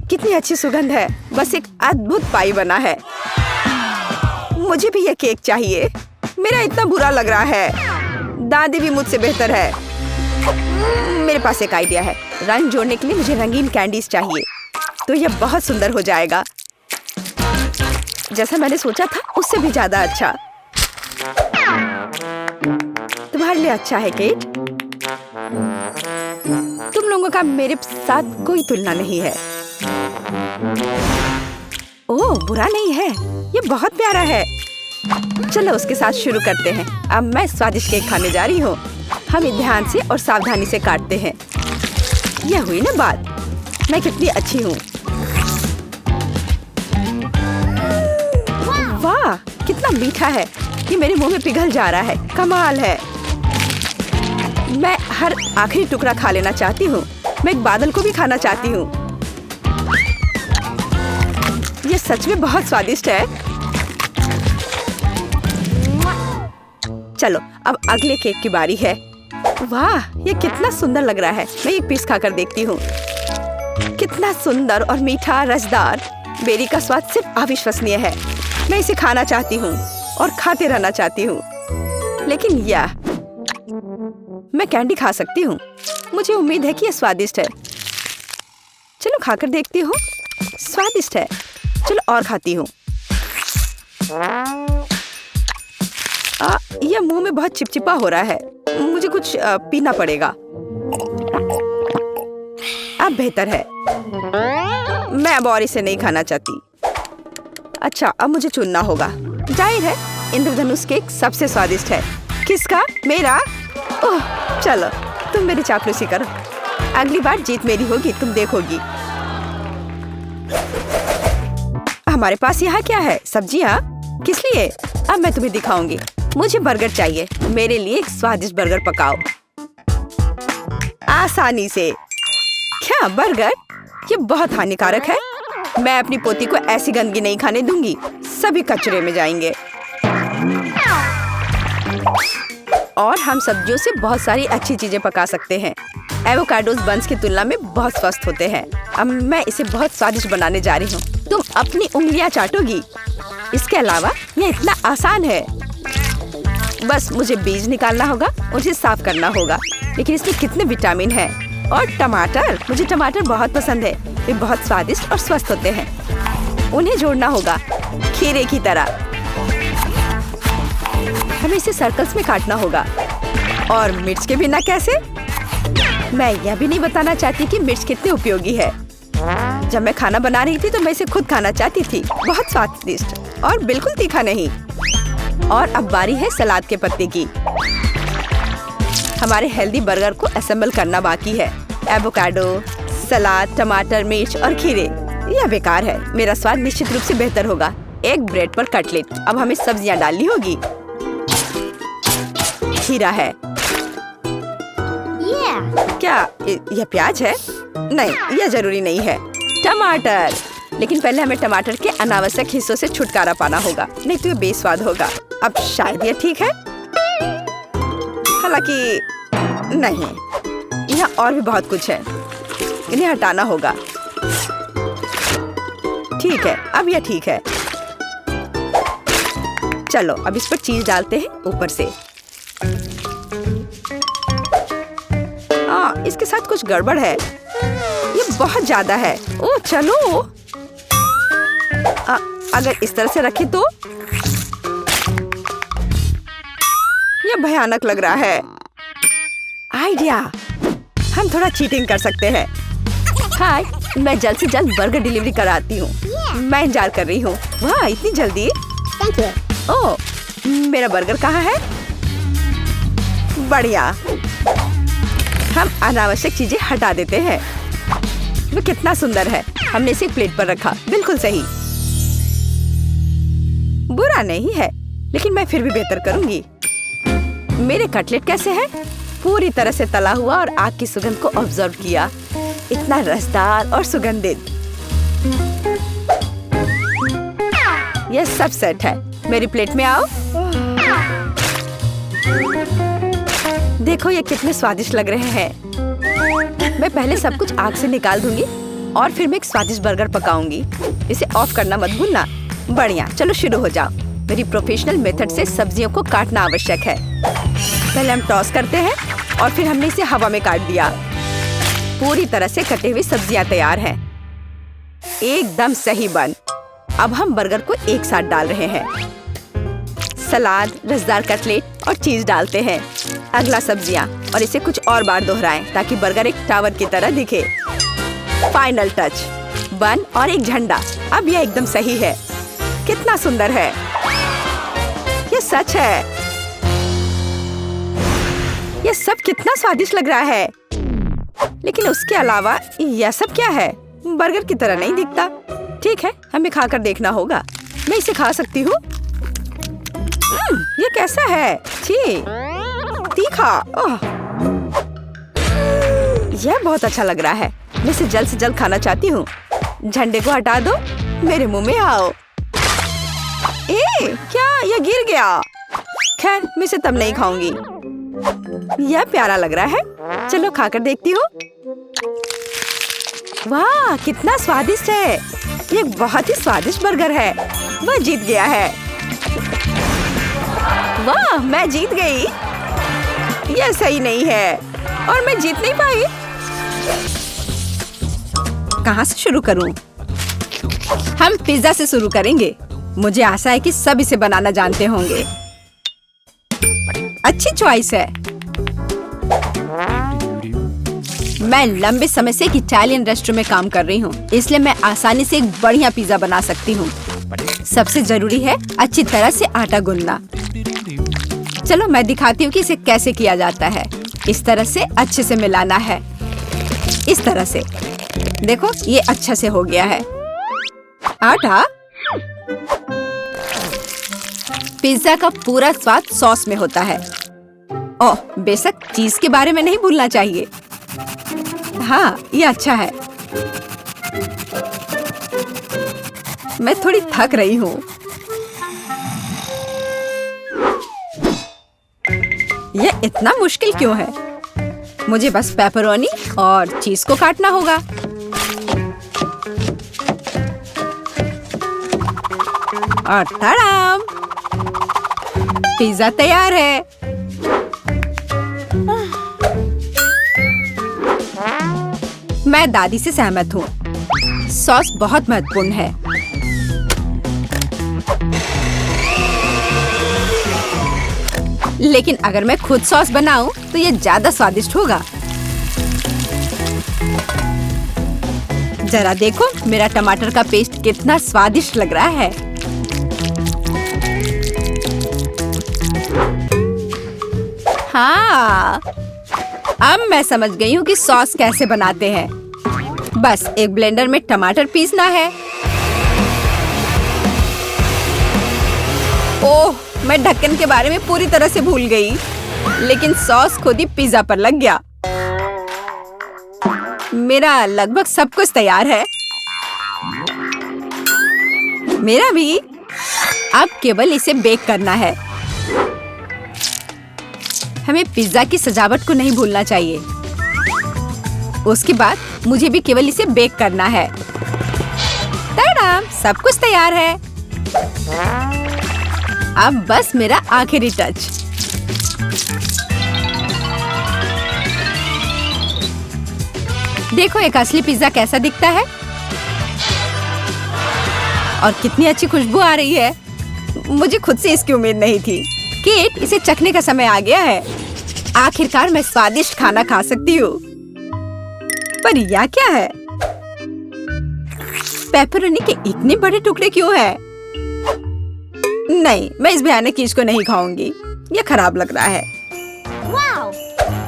कितनी अच्छी सुगंध है। बस एक अद्भुत पाई बना है। मुझे भी यह केक चाहिए। मेरा इतना बुरा लग रहा है। दादी भी मुझसे बेहतर है। मेरे पास एक आइडिया है। रंग जोड़ने के लिए मुझे रंगीन कैंडीज चाहिए। तो यह बहुत सुंदर हो जाएगा। जैसा मैंने सोचा था उससे भी ज्यादा अच्छा। तुम्हारे लिए अच्छा है केक। तुम लोगों का मेरे साथ कोई तुलना नहीं है। ओह, बुरा नहीं है। ये बहुत प्यारा है। चलो उसके साथ शुरू करते हैं। अब मैं स्वादिष्ट केक खाने जा रही हूँ। हम ध्यान से और सावधानी से काटते हैं। यह हुई ना बात। मैं कितनी अच्छी हूँ। वाह, कितना मीठा है। ये मेरे मुंह में पिघल जा रहा है। कमाल है। मैं हर आखिरी टुकड़ा खा लेना चाहती हूँ। मैं एक बादल को भी खाना चाहती हूँ। ये सच में बहुत स्वादिष्ट है। चलो अब अगले केक की बारी है। वाह, ये कितना सुंदर लग रहा है। मैं एक पीस खाकर देखती हूँ। कितना सुंदर और मीठा, रसदार। बेरी का स्वाद सिर्फ अविश्वसनीय है। मैं इसे खाना चाहती हूँ और खाते रहना चाहती हूँ। लेकिन यह मैं कैंडी खा सकती हूँ। मुझे उम्मीद है कि यह स्वादिष्ट है। चलो खाकर देखती हूँ। स्वादिष्ट है। चलो और खाती हूँ। यह मुंह में बहुत चिपचिपा हो रहा है। मुझे कुछ पीना पड़ेगा। अब बेहतर है। मैं अब और इसे नहीं खाना चाहती। अच्छा, अब मुझे चुनना होगा। जाहिर है इंद्रधनुष केक सबसे स्वादिष्ट है। किसका? मेरा? ओह, चलो तुम मेरी चापलूसी करो। अगली बार जीत मेरी होगी, तुम देखोगी। हमारे पास यहाँ क्या है? सब्जियाँ? किस लिए? अब मैं तुम्हें दिखाऊंगी। मुझे बर्गर चाहिए। मेरे लिए एक स्वादिष्ट बर्गर पकाओ। आसानी से। क्या बर्गर? ये बहुत हानिकारक है। मैं अपनी पोती को ऐसी गंदगी नहीं खाने दूंगी। सभी कचरे में जाएंगे। और हम सब्जियों से बहुत सारी अच्छी चीजें पका सकते हैं। एवोकाडोस बंस की तुलना में बहुत स्वस्थ होते हैं। अब मैं इसे बहुत स्वादिष्ट बनाने जा रही हूँ। तुम अपनी उंगलियां चाटोगी। इसके अलावा यह इतना आसान है। बस मुझे बीज निकालना होगा, उसे साफ करना होगा। लेकिन इसमें कितने विटामिन हैं। और टमाटर, मुझे टमाटर बहुत पसंद है। वे बहुत स्वादिष्ट और स्वस्थ होते हैं। उन्हें जोड़ना होगा खीरे की तरह। हमें इसे सर्कल्स में काटना होगा। और मिर्च के बिना कैसे? मैं यह भी नहीं बताना चाहती कि मिर्च कितनी उपयोगी है। जब मैं खाना बना रही थी तो मैं इसे खुद खाना चाहती थी। बहुत स्वादिष्ट और बिल्कुल तीखा नहीं। और अब बारी है सलाद के पत्ते की। हमारे हेल्दी बर्गर को असेंबल करना बाकी है। एवोकाडो, सलाद, टमाटर, मिर्च और खीरे। यह बेकार है। मेरा स्वाद निश्चित रूप से बेहतर होगा। एक ब्रेड पर कटलेट। अब हमें सब्जियां डालनी होगी। खीरा है। क्या यह प्याज है? नहीं, यह जरूरी नहीं है। टमाटर। लेकिन पहले हमें टमाटर के अनावश्यक हिस्सों से छुटकारा पाना होगा, नहीं तो यह बेस्वाद होगा। अब शायद यह ठीक है, हालांकि नहीं, यहाँ और भी बहुत कुछ है। इन्हें हटाना होगा। ठीक है, अब यह ठीक है। चलो अब इस पर चीज डालते हैं ऊपर से। हाँ, इसके साथ कुछ गड़बड़ है। ये बहुत ज्यादा है। ओह चलो, अगर इस तरह से रखे तो यह भयानक लग रहा है। आइडिया, हम थोड़ा चीटिंग कर सकते हैं। हाय, मैं जल्द से जल्द बर्गर डिलीवरी कराती हूँ। मैं इंतजार कर रही हूँ। वाह, इतनी जल्दी? ओह, मेरा बर्गर कहाँ है? बढ़िया। हम अनावश्यक चीजें हटा देते हैं। वो कितना सुंदर है। हमने इसे प्लेट पर रखा। बिल्कुल सही। बुरा नहीं है, लेकिन मैं फिर भी बेहतर करूंगी। मेरे कटलेट कैसे हैं? पूरी तरह से तला हुआ और आग की सुगंध को ऑब्जर्व किया। इतना रसदार और सुगंधित। यह सब सेट है। मेरी प्लेट में आओ। देखो ये कितने स्वादिष्ट लग रहे हैं। मैं पहले सब कुछ आग से निकाल दूंगी और फिर मैं एक स्वादिष्ट बर्गर पकाऊंगी। इसे ऑफ करना मत भूलना। बढ़िया, चलो शुरू हो जाओ। मेरी प्रोफेशनल मेथड से सब्जियों को काटना आवश्यक है। पहले हम टॉस करते हैं और फिर हमने इसे हवा में काट दिया। पूरी तरह से कटे हुए सब्जियां तैयार हैं। एकदम सही बन। अब हम बर्गर को एक साथ डाल रहे हैं। सलाद, रसदार कटलेट और चीज डालते हैं। अगला सब्जियां और इसे कुछ और बार दोहराएं ताकि बर्गर एक टावर की तरह दिखे। फाइनल टच, बन और एक झंडा। अब यह एकदम सही है। कितना सुंदर है। यह सच है। यह सब कितना स्वादिष्ट लग रहा है। लेकिन उसके अलावा यह सब क्या है? बर्गर की तरह नहीं दिखता। ठीक है, हमें खाकर देखना होगा। मैं इसे खा सकती हूँ। ये कैसा है? छी, तीखा। ओह, यह बहुत अच्छा लग रहा है। मैं इसे जल्द से जल्द खाना चाहती हूँ। झंडे को हटा दो, मेरे मुंह में आओ। क्या यह गिर गया? खैर, मैं इसे तब नहीं खाऊंगी। यह प्यारा लग रहा है। चलो खाकर देखती हूँ। वाह, कितना स्वादिष्ट है। ये बहुत ही स्वादिष्ट बर्गर है। वह जीत गया है। वाह, मैं जीत गई। यह सही नहीं है और मैं जीत नहीं पाई। कहाँ से शुरू करूं? हम पिज्जा से शुरू करेंगे। मुझे आशा है कि सब इसे बनाना जानते होंगे। अच्छी चॉइस है। मैं लंबे समय से एक इटालियन रेस्टोरेंट में काम कर रही हूँ, इसलिए मैं आसानी से एक बढ़िया पिज्जा बना सकती हूँ। सबसे जरूरी है अच्छी तरह से आटा गूंदना। चलो मैं दिखाती हूँ कि इसे कैसे किया जाता है। इस तरह से अच्छे से मिलाना है। इस तरह से देखो, ये अच्छा से हो गया है। आटा, पिज्जा का पूरा स्वाद सॉस में होता है। ओह, बेशक चीज के बारे में नहीं भूलना चाहिए। हाँ, ये अच्छा है। मैं थोड़ी थक रही हूँ। ये इतना मुश्किल क्यों है? मुझे बस पेपरोनी और चीज को काटना होगा। और तड़ाम! पिज्जा तैयार है। मैं दादी से सहमत हूँ। सॉस बहुत महत्वपूर्ण है। लेकिन अगर मैं खुद सॉस बनाऊं तो ये ज्यादा स्वादिष्ट होगा। जरा देखो मेरा टमाटर का पेस्ट कितना स्वादिष्ट लग रहा है। हाँ, अब मैं समझ गई हूँ कि सॉस कैसे बनाते हैं। बस एक ब्लेंडर में टमाटर पीसना है। ओह, मैं ढक्कन के बारे में पूरी तरह से भूल गई। लेकिन सॉस खुद ही पिज्जा पर लग गया। मेरा लगभग सब कुछ तैयार है। मेरा भी। अब केवल इसे बेक करना है। हमें पिज्जा की सजावट को नहीं भूलना चाहिए। उसके बाद मुझे भी केवल इसे बेक करना है। तड़ाम! सब कुछ तैयार है। अब बस मेरा आखिरी टच। देखो एक असली पिज्जा कैसा दिखता है और कितनी अच्छी खुशबू आ रही है। मुझे खुद से इसकी उम्मीद नहीं थी। केट, इसे चखने का समय आ गया है। आखिरकार मैं स्वादिष्ट खाना खा सकती हूँ। पर यह क्या है? पेपरोनी के इतने बड़े टुकड़े क्यों हैं? नहीं, मैं इस भयानक चीज को नहीं खाऊंगी। यह खराब लग रहा है।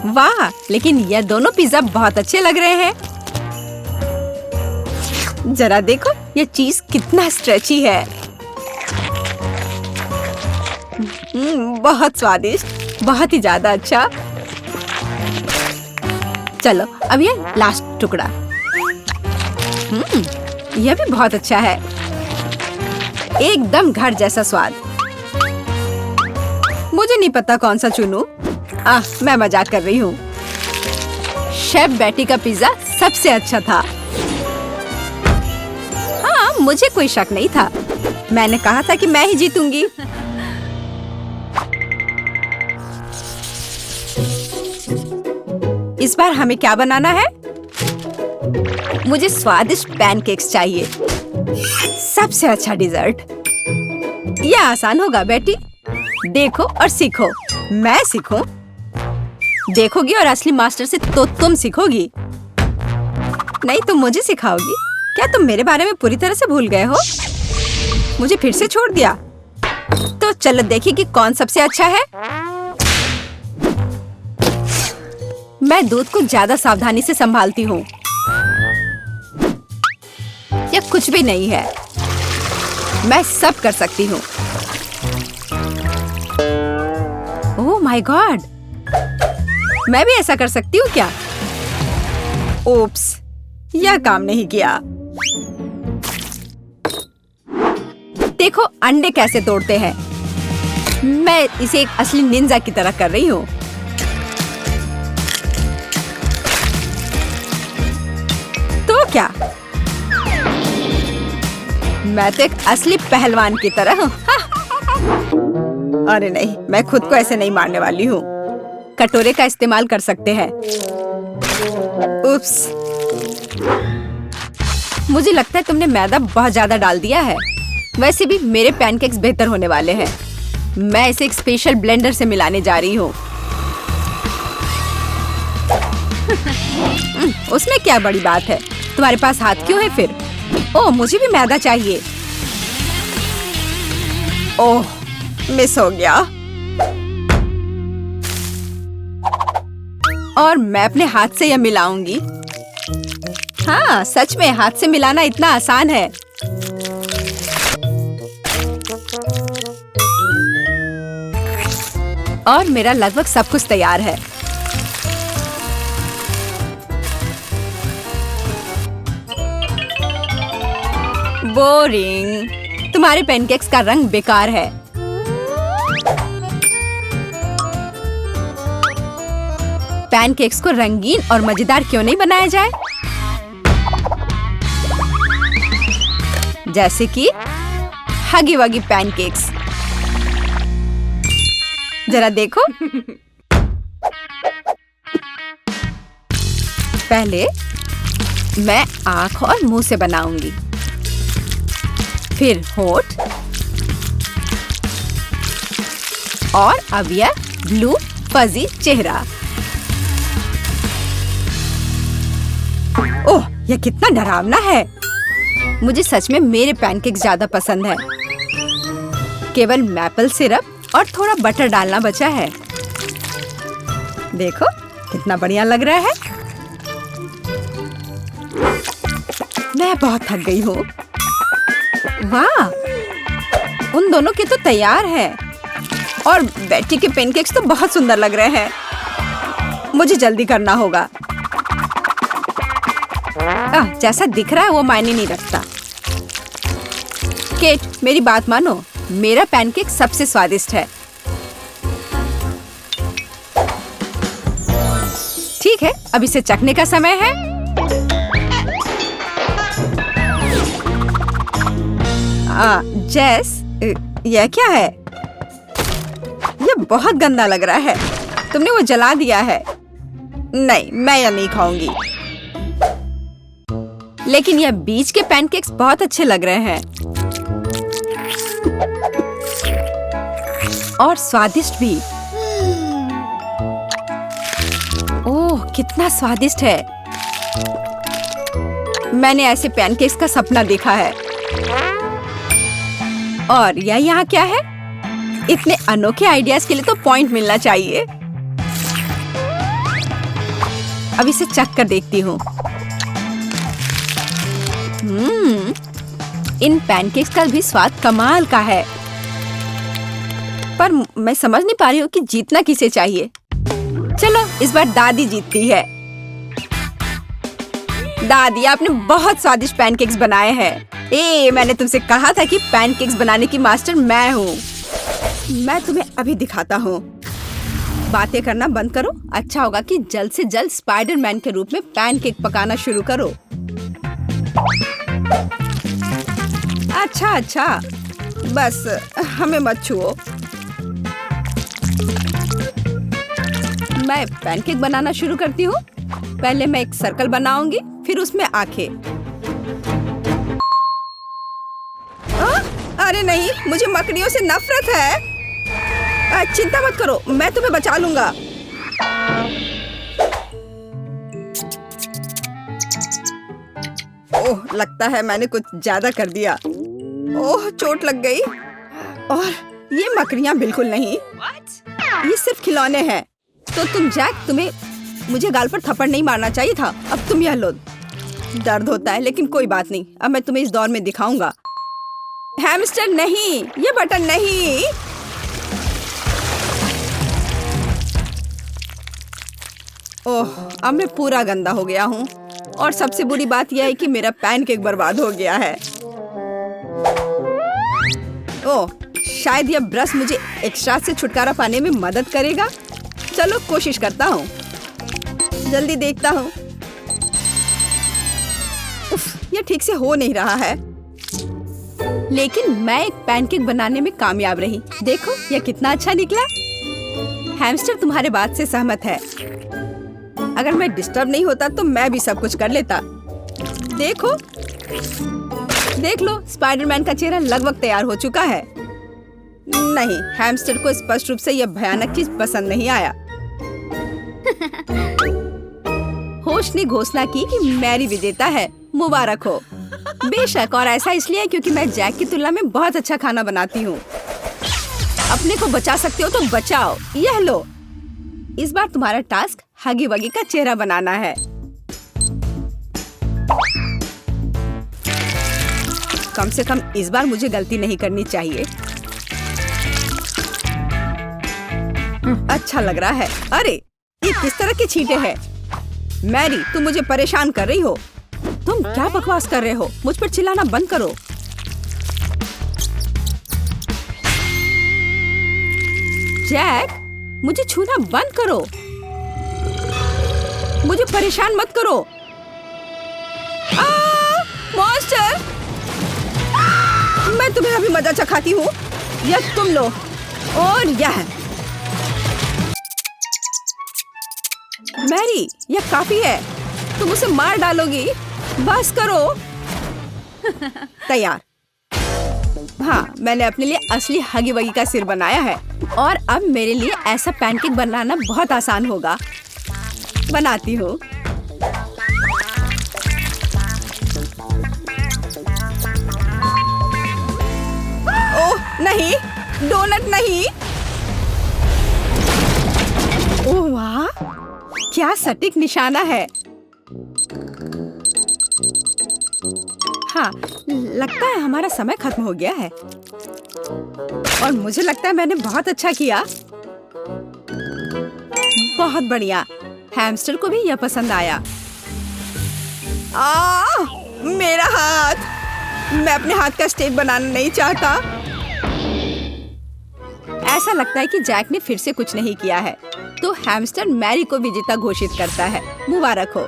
वाह, लेकिन यह दोनों पिज्जा बहुत अच्छे लग रहे हैं। जरा देखो यह चीज कितना स्ट्रेची है। बहुत स्वादिष्ट, बहुत ही ज्यादा अच्छा। चलो अब ये लास्ट टुकड़ा। यह भी बहुत अच्छा है। एकदम घर जैसा स्वाद। मुझे नहीं पता कौन सा चुनूं। मैं मजाक कर रही हूँ। शेफ बेटी का पिज्जा सबसे अच्छा था। हाँ, मुझे कोई शक नहीं था। मैंने कहा था कि मैं ही जीतूंगी। इस बार हमें क्या बनाना है? मुझे स्वादिष्ट पैनकेक्स चाहिए। सबसे अच्छा डिजर्ट। यह आसान होगा बेटी। देखो और सीखो। मैं सीखूं? देखोगी और असली मास्टर से तो तुम सीखोगी। नहीं, तुम मुझे सिखाओगी। क्या तुम मेरे बारे में पूरी तरह से भूल गए हो? मुझे फिर से छोड़ दिया। तो चलो देखिए कि कौन सबसे अच्छा है। मैं दूध को ज्यादा सावधानी से संभालती हूँ। यह कुछ भी नहीं है। मैं सब कर सकती हूँ। ओह माय गॉड, मैं भी ऐसा कर सकती हूँ क्या? ओप्स, यह काम नहीं किया। देखो अंडे कैसे तोड़ते हैं। मैं इसे एक असली निंजा की तरह कर रही हूँ। तो क्या? मैं तो एक असली पहलवान की तरह हूँ। अरे नहीं, मैं खुद को ऐसे नहीं मारने वाली हूँ। कटोरे का इस्तेमाल कर सकते हैं। उप्स, मुझे लगता है तुमने मैदा बहुत ज्यादा डाल दिया है। वैसे भी मेरे पैनकेक्स बेहतर होने वाले हैं। मैं इसे एक स्पेशल ब्लेंडर से मिलाने जा रही हूँ। उसमें क्या बड़ी बात है? तुम्हारे पास हाथ क्यों है फिर? ओह, मुझे भी मैदा चाहिए। ओह, मिस हो गया। और मैं अपने हाथ से यह मिलाऊंगी। हाँ, सच में हाथ से मिलाना इतना आसान है। और मेरा लगभग सब कुछ तैयार है। बोरिंग। तुम्हारे पैनकेक्स का रंग बेकार है। पैनकेक्स को रंगीन और मजेदार क्यों नहीं बनाया जाए? जैसे कि हगी वगी पैनकेक्स। जरा देखो। पहले मैं आँख और मुंह से बनाऊंगी, फिर होठ, और अब यह ब्लू फजी चेहरा। ओह, यह कितना डरावना है। मुझे सच में मेरे पैनकेक्स ज्यादा पसंद है। केवल मैपल सिरप और थोड़ा बटर डालना बचा है। देखो कितना बढ़िया लग रहा है। मैं बहुत थक गई हूँ। वाह, उन दोनों के तो तैयार है और बेटी के पैनकेक्स तो बहुत सुंदर लग रहे हैं। मुझे जल्दी करना होगा। जैसा दिख रहा है वो मायने नहीं रखता। केट, मेरी बात मानो, मेरा पैनकेक सबसे स्वादिष्ट है। ठीक है, अब इसे चखने का समय है। जेस, यह क्या है? यह बहुत गंदा लग रहा है। तुमने वो जला दिया है। नहीं, मैं यह नहीं खाऊंगी। लेकिन यह बीच के पैनकेक्स बहुत अच्छे लग रहे हैं और स्वादिष्ट भी। ओह, कितना स्वादिष्ट है। मैंने ऐसे पैनकेक्स का सपना देखा है। और यह यहाँ क्या है? इतने अनोखे आइडियाज के लिए तो पॉइंट मिलना चाहिए। अब इसे चख कर देखती हूँ। इन पैनकेक्स का भी स्वाद कमाल का है। पर मैं समझ नहीं पा रही हूँ कि जीतना किसे चाहिए। चलो, इस बार दादी जीतती है। दादी, आपने बहुत स्वादिष्ट पैनकेक्स बनाए हैं। मैंने तुमसे कहा था कि पैनकेक्स बनाने की मास्टर मैं हूँ। मैं तुम्हें अभी दिखाता हूँ। बातें करना बंद करो। अच्छा होगा कि जल्द से जल्द स्पाइडरमैन के रूप में पैनकेक पकाना शुरू करो। अच्छा, बस हमें मत छुओ। मैं पैनकेक बनाना शुरू करती हूँ। पहले मैं एक सर्कल बनाऊंगी, फिर उसमें आंखें। अरे नहीं, मुझे मकड़ियों से नफरत है। चिंता मत करो, मैं तुम्हें बचा लूंगा। ओह, लगता है मैंने कुछ ज्यादा कर दिया। ओह, चोट लग गई। और ये मकड़ियाँ बिल्कुल नहीं। ये सिर्फ खिलौने हैं। तो तुम्हें मुझे गाल पर थप्पड़ नहीं मारना चाहिए था। अब तुम यह लो। दर्द होता है, लेकिन कोई बात नहीं। अब मैं तुम्हें इस दौर में दिखाऊंगा। हैमस्टर नहीं, ये बटन नहीं। ओह, अब मैं पूरा गंदा हो गया हूँ। और सबसे बुरी बात यह है कि मेरा पैनकेक बर्बाद हो गया है। ओह, शायद यह ब्रश मुझे एक्स्ट्रा से छुटकारा पाने में मदद करेगा। चलो, कोशिश करता हूँ। जल्दी देखता हूँ। उफ, यह ठीक से हो नहीं रहा है। लेकिन मैं एक पैनकेक बनाने में कामयाब रही। देखो, यह कितना अच्छा निकला। हैमस्टर तुम्हारे बात से सहमत है। अगर मैं डिस्टर्ब नहीं होता तो मैं भी सब कुछ कर लेता। देखो, देख लो, स्पाइडरमैन का चेहरा लगभग तैयार हो चुका है। नहीं, हैमस्टर को स्पष्ट रूप से यह भयानक चीज पसंद नहीं आया। होस्ट ने घोषणा की कि मैरी विजेता है। मुबारक हो। बेशक, और ऐसा इसलिए क्योंकि मैं जैक की तुलना में बहुत अच्छा खाना बनाती हूँ। अपने को बचा सकते हो तो बचाओ। यह लो। इस बार तुम्हारा टास्क हगी वगी का चेहरा बनाना है। कम से कम इस बार मुझे गलती नहीं करनी चाहिए। अच्छा लग रहा है। अरे, ये किस तरह के छींटे हैं? मैरी, तुम मुझे परेशान कर रही हो। तुम क्या बकवास कर रहे हो? मुझ पर चिल्लाना बंद करो। जैक, मुझे छूना बंद करो। मुझे परेशान मत करो। मॉन्स्टर! मैं तुम्हें अभी मजा चखाती हूँ। यह तुम लो और यह। मैरी, यह काफी है। तुम उसे मार डालोगी। बस करो। तैयार। हाँ, मैंने अपने लिए असली हगी वगी का सिर बनाया है और अब मेरे लिए ऐसा पैनकेक बनाना बहुत आसान होगा। बनाती हूँ। ओह नहीं, डोनट नहीं। ओह वाह, क्या सटीक निशाना है। हाँ, लगता है हमारा समय खत्म हो गया है और मुझे लगता है मैंने बहुत अच्छा किया। बहुत बढ़िया। हैमस्टर को भी यह पसंद आया। मेरा हाथ। मैं अपने हाथ का स्टेक बनाना नहीं चाहता। ऐसा लगता है कि जैक ने फिर से कुछ नहीं किया है, तो हैमस्टर मैरी को विजेता घोषित करता है। मुबारक हो।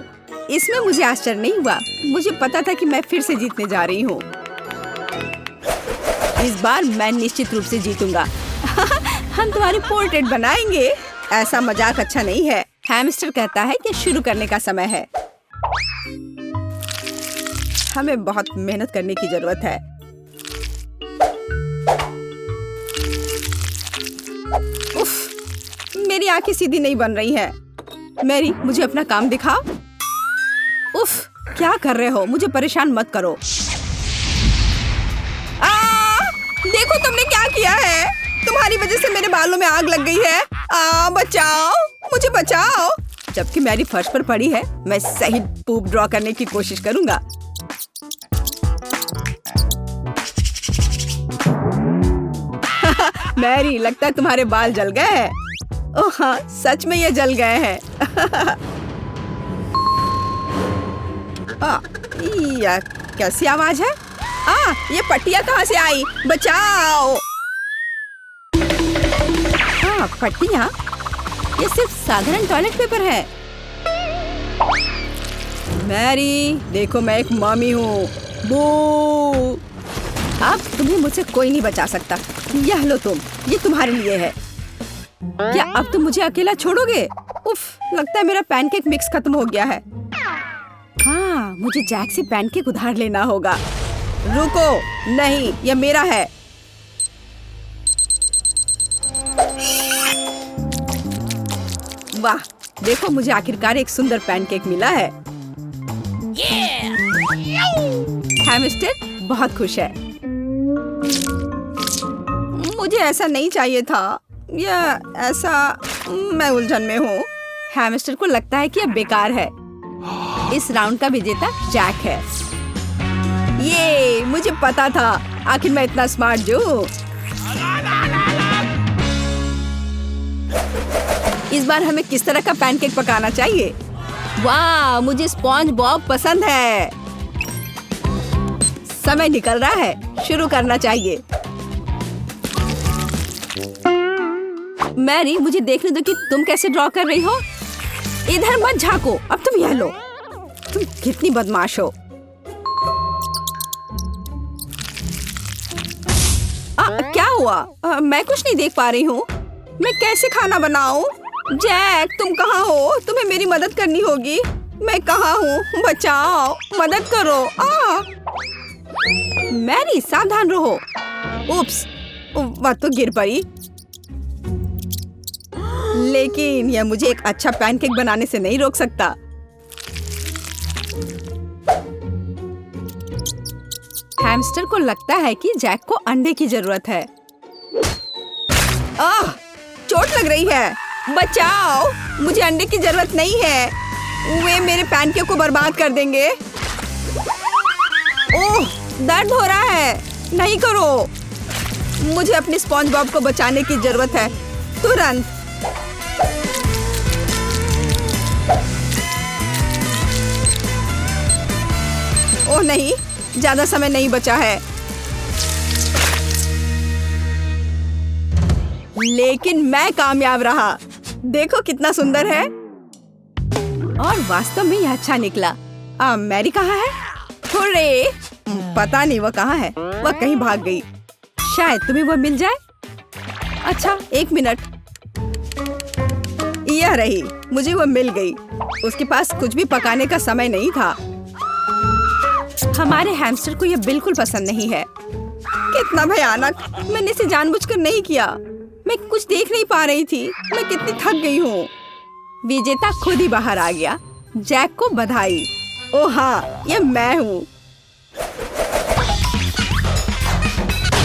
इसमें मुझे आश्चर्य नहीं हुआ। मुझे पता था कि मैं फिर से जीतने जा रही हूँ। इस बार मैं निश्चित रूप से जीतूंगा। हम तुम्हारी पोर्ट्रेट बनाएंगे। ऐसा मजाक अच्छा नहीं है। हैमस्टर कहता है कि शुरू करने का समय है। हमें बहुत मेहनत करने की जरूरत है। उफ, मेरी आंखें सीधी नहीं बन रही हैं। मैरी, मुझे अपना काम दिखाओ। उफ, क्या कर रहे हो? मुझे परेशान मत करो। देखो तुमने क्या किया है। तुम्हारी वजह से मेरे बालों में आग लग गई है। बचाओ, मुझे बचाओ। जबकि मैरी फर्श पर पड़ी है, मैं सही पूप ड्रॉ करने की कोशिश करूंगा। मैरी, लगता है तुम्हारे बाल जल गए हैं। ओह हाँ, सच में ये जल गए हैं। यह कैसी आवाज है? ये पट्टियाँ कहाँ से आई? बचाओ! पट्टियाँ? ये सिर्फ साधारण टॉयलेट पेपर है। मैरी, देखो मैं एक मम्मी हूँ। बू! अब तुम्हें मुझसे कोई नहीं बचा सकता। यह लो तुम, ये तुम्हारे लिए है। क्या अब तुम मुझे अकेला छोड़ोगे? उफ, लगता है मेरा पैनकेक मिक्स खत्म हो गया है। हाँ, मुझे जैक से पैनकेक उधार लेना होगा। रुको, नहीं, यह मेरा है। वाह, देखो मुझे आखिरकार एक सुंदर पैनकेक मिला है। हैमस्टर बहुत खुश है। मुझे ऐसा नहीं चाहिए था। यह ऐसा, मैं उलझन में हूँ। हैमस्टर को लगता है कि यह बेकार है। इस राउंड का विजेता जैक है। ये मुझे पता था। आखिर मैं इतना स्मार्ट जो। इस बार हमें किस तरह का पैनकेक पकाना चाहिए? वाह, मुझे स्पॉन्ज बॉब पसंद है। समय निकल रहा है, शुरू करना चाहिए। मैरी, मुझे देखने दो कि तुम कैसे ड्रॉ कर रही हो। इधर मत झांको, अब तुम यह लो। तुम कितनी बदमाश हो। क्या हुआ? मैं कुछ नहीं देख पा रही हूँ। मैं कैसे खाना बनाऊं? जैक, तुम कहाँ हो? तुम्हें मेरी मदद करनी होगी। मैं कहाँ हूँ? बचाओ, मदद करो। मैरी, सावधान रहो। उप्स, वह तो गिर पड़ी। लेकिन यह मुझे एक अच्छा पैनकेक बनाने से नहीं रोक सकता। हैमस्टर को लगता है कि जैक को अंडे की जरूरत है। चोट लग रही है। बचाओ, मुझे अंडे की जरूरत नहीं है। वे मेरे पैनकेक को बर्बाद कर देंगे। ओह, दर्द हो रहा है। नहीं करो। मुझे अपने स्पॉन्ज बॉब को बचाने की जरूरत है, तुरंत। ओह नहीं, ज्यादा समय नहीं बचा है। लेकिन मैं कामयाब रहा। देखो कितना सुंदर है। और वास्तव में यह अच्छा निकला। मैरी कहाँ है? हुर्रे! पता नहीं वो कहाँ है। वो कहीं भाग गई। शायद तुम्हें वो मिल जाए। अच्छा, 1 मिनट। यह रही, मुझे वो मिल गई। उसके पास कुछ भी पकाने का समय नहीं था। हमारे हैमस्टर को यह बिल्कुल पसंद नहीं है। कितना भयानक! मैंने इसे जानबूझकर नहीं किया। मैं कुछ देख नहीं पा रही थी। मैं कितनी थक गई हूँ। विजेता खुद ही बाहर आ गया। जैक को बधाई। ओह हाँ, ये मैं हूँ।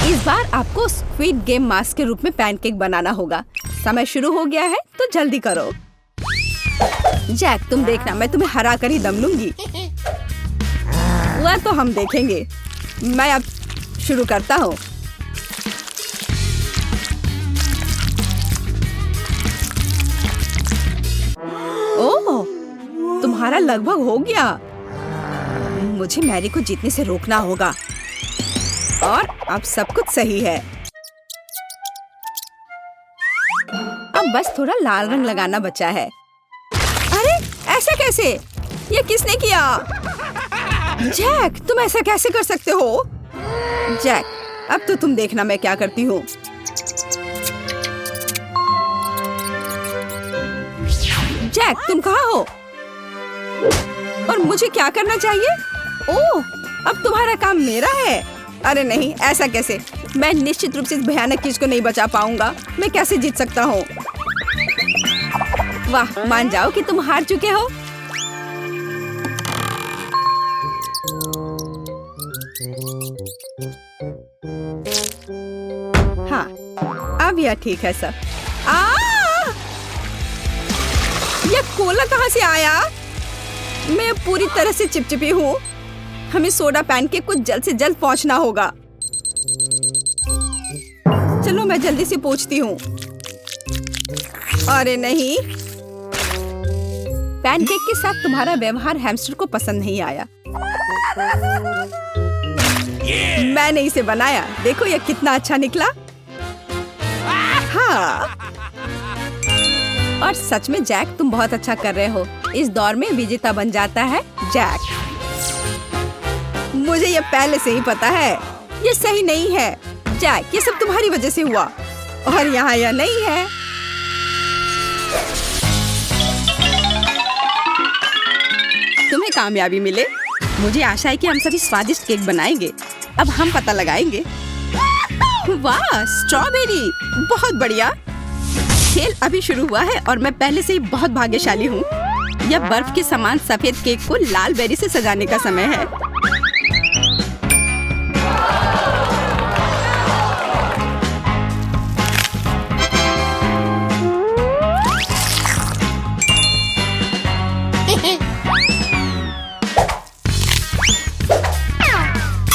इस बार आपको स्क्विड गेम मास्क के रूप में पैनकेक बनाना होगा। समय शुरू हो गया है, तो जल्दी करो। जैक, तुम देखना, मैं तुम्हें हरा कर ही दम लूंगी। वह तो हम देखेंगे। मैं अब शुरू करता हूँ। ओह, तुम्हारा लगभग हो गया। मुझे मैरी को जीतने से रोकना होगा। और अब सब कुछ सही है। अब बस थोड़ा लाल रंग लगाना बचा है। अरे, ऐसा कैसे? ये किसने किया? जैक, तुम ऐसा कैसे कर सकते हो? जैक, अब तो तुम देखना मैं क्या करती हूँ। जैक, तुम कहाँ हो? और मुझे क्या करना चाहिए? ओह, अब तुम्हारा काम मेरा है। अरे नहीं, ऐसा कैसे? मैं निश्चित रूप से इस भयानक चीज को नहीं बचा पाऊंगा। मैं कैसे जीत सकता हूँ? वाह, मान जाओ कि तुम हार चुके हो। हाँ, अब यह ठीक है सर। यह कोला कहाँ से आया? मैं पूरी तरह से चिपचिपी हूँ। हमें सोडा पैनकेक को जल्द से जल्द पहुँचना होगा। चलो मैं जल्दी से पहुँचती हूँ। अरे नहीं, पैनकेक के साथ तुम्हारा व्यवहार हैमस्टर को पसंद नहीं आया। मैंने इसे बनाया। देखो यह कितना अच्छा निकला। हाँ, और सच में जैक, तुम बहुत अच्छा कर रहे हो। इस दौर में विजेता बन जाता है जैक। मुझे ये पहले से ही पता है। ये सही नहीं है जैक, ये सब तुम्हारी वजह से हुआ। और यहाँ यह नहीं है। तुम्हें कामयाबी मिले। मुझे आशा है कि हम सभी स्वादिष्ट केक बनाएंगे। अब हम पता लगाएंगे। वाह, स्ट्रॉबेरी! बहुत बढ़िया। खेल अभी शुरू हुआ है और मैं पहले से ही बहुत भाग्यशाली हूँ। यह बर्फ के समान सफेद केक को लाल बेरी से सजाने का समय है।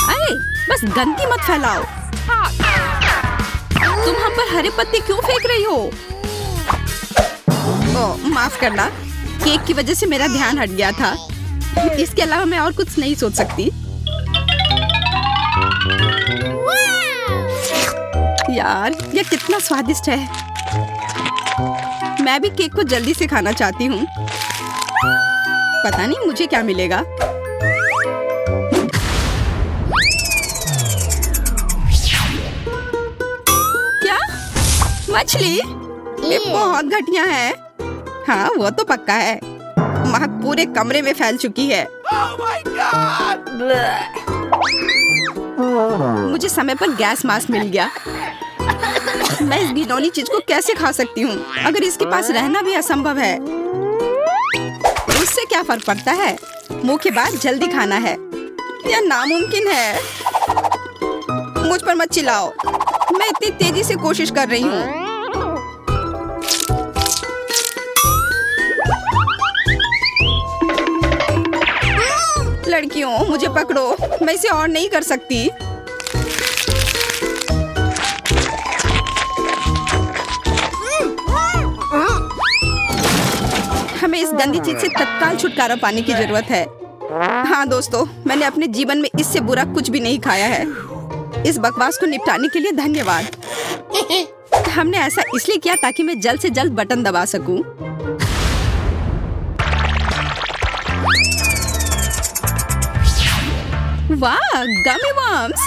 अरे, बस गंदगी मत फैलाओ। तुम हम पर हरे पत्ते क्यों फेंक रही हो? ओह, माफ करना, केक की वजह से मेरा ध्यान हट गया था। इसके अलावा मैं और कुछ नहीं सोच सकती। यार, यह कितना स्वादिष्ट है। मैं भी केक को जल्दी से खाना चाहती हूँ। पता नहीं मुझे क्या मिलेगा। क्या? मछली? ये बहुत घटिया है। हाँ, वो तो पक्का है। महक पूरे कमरे में फैल चुकी है। मुझे समय पर गैस मास्क मिल गया। मैं इस घिनौनी चीज को कैसे खा सकती हूँ? अगर इसके पास रहना भी असंभव है, उससे क्या फर्क पड़ता है? मुंह के बाद जल्दी खाना है। यह नामुमकिन है। मुझ पर मत चिल्लाओ। मैं इतनी तेजी से कोशिश कर रही हूँ। लड़कियों, मुझे पकड़ो। मैं इसे और नहीं कर सकती। हमें इस गंदी चीज से तत्काल छुटकारा पाने की जरूरत है। हाँ दोस्तों, मैंने अपने जीवन में इससे बुरा कुछ भी नहीं खाया है। इस बकवास को निपटाने के लिए धन्यवाद। हमने ऐसा इसलिए किया ताकि मैं जल्द से जल्द बटन दबा सकूं। वाह, गमी वर्म्स।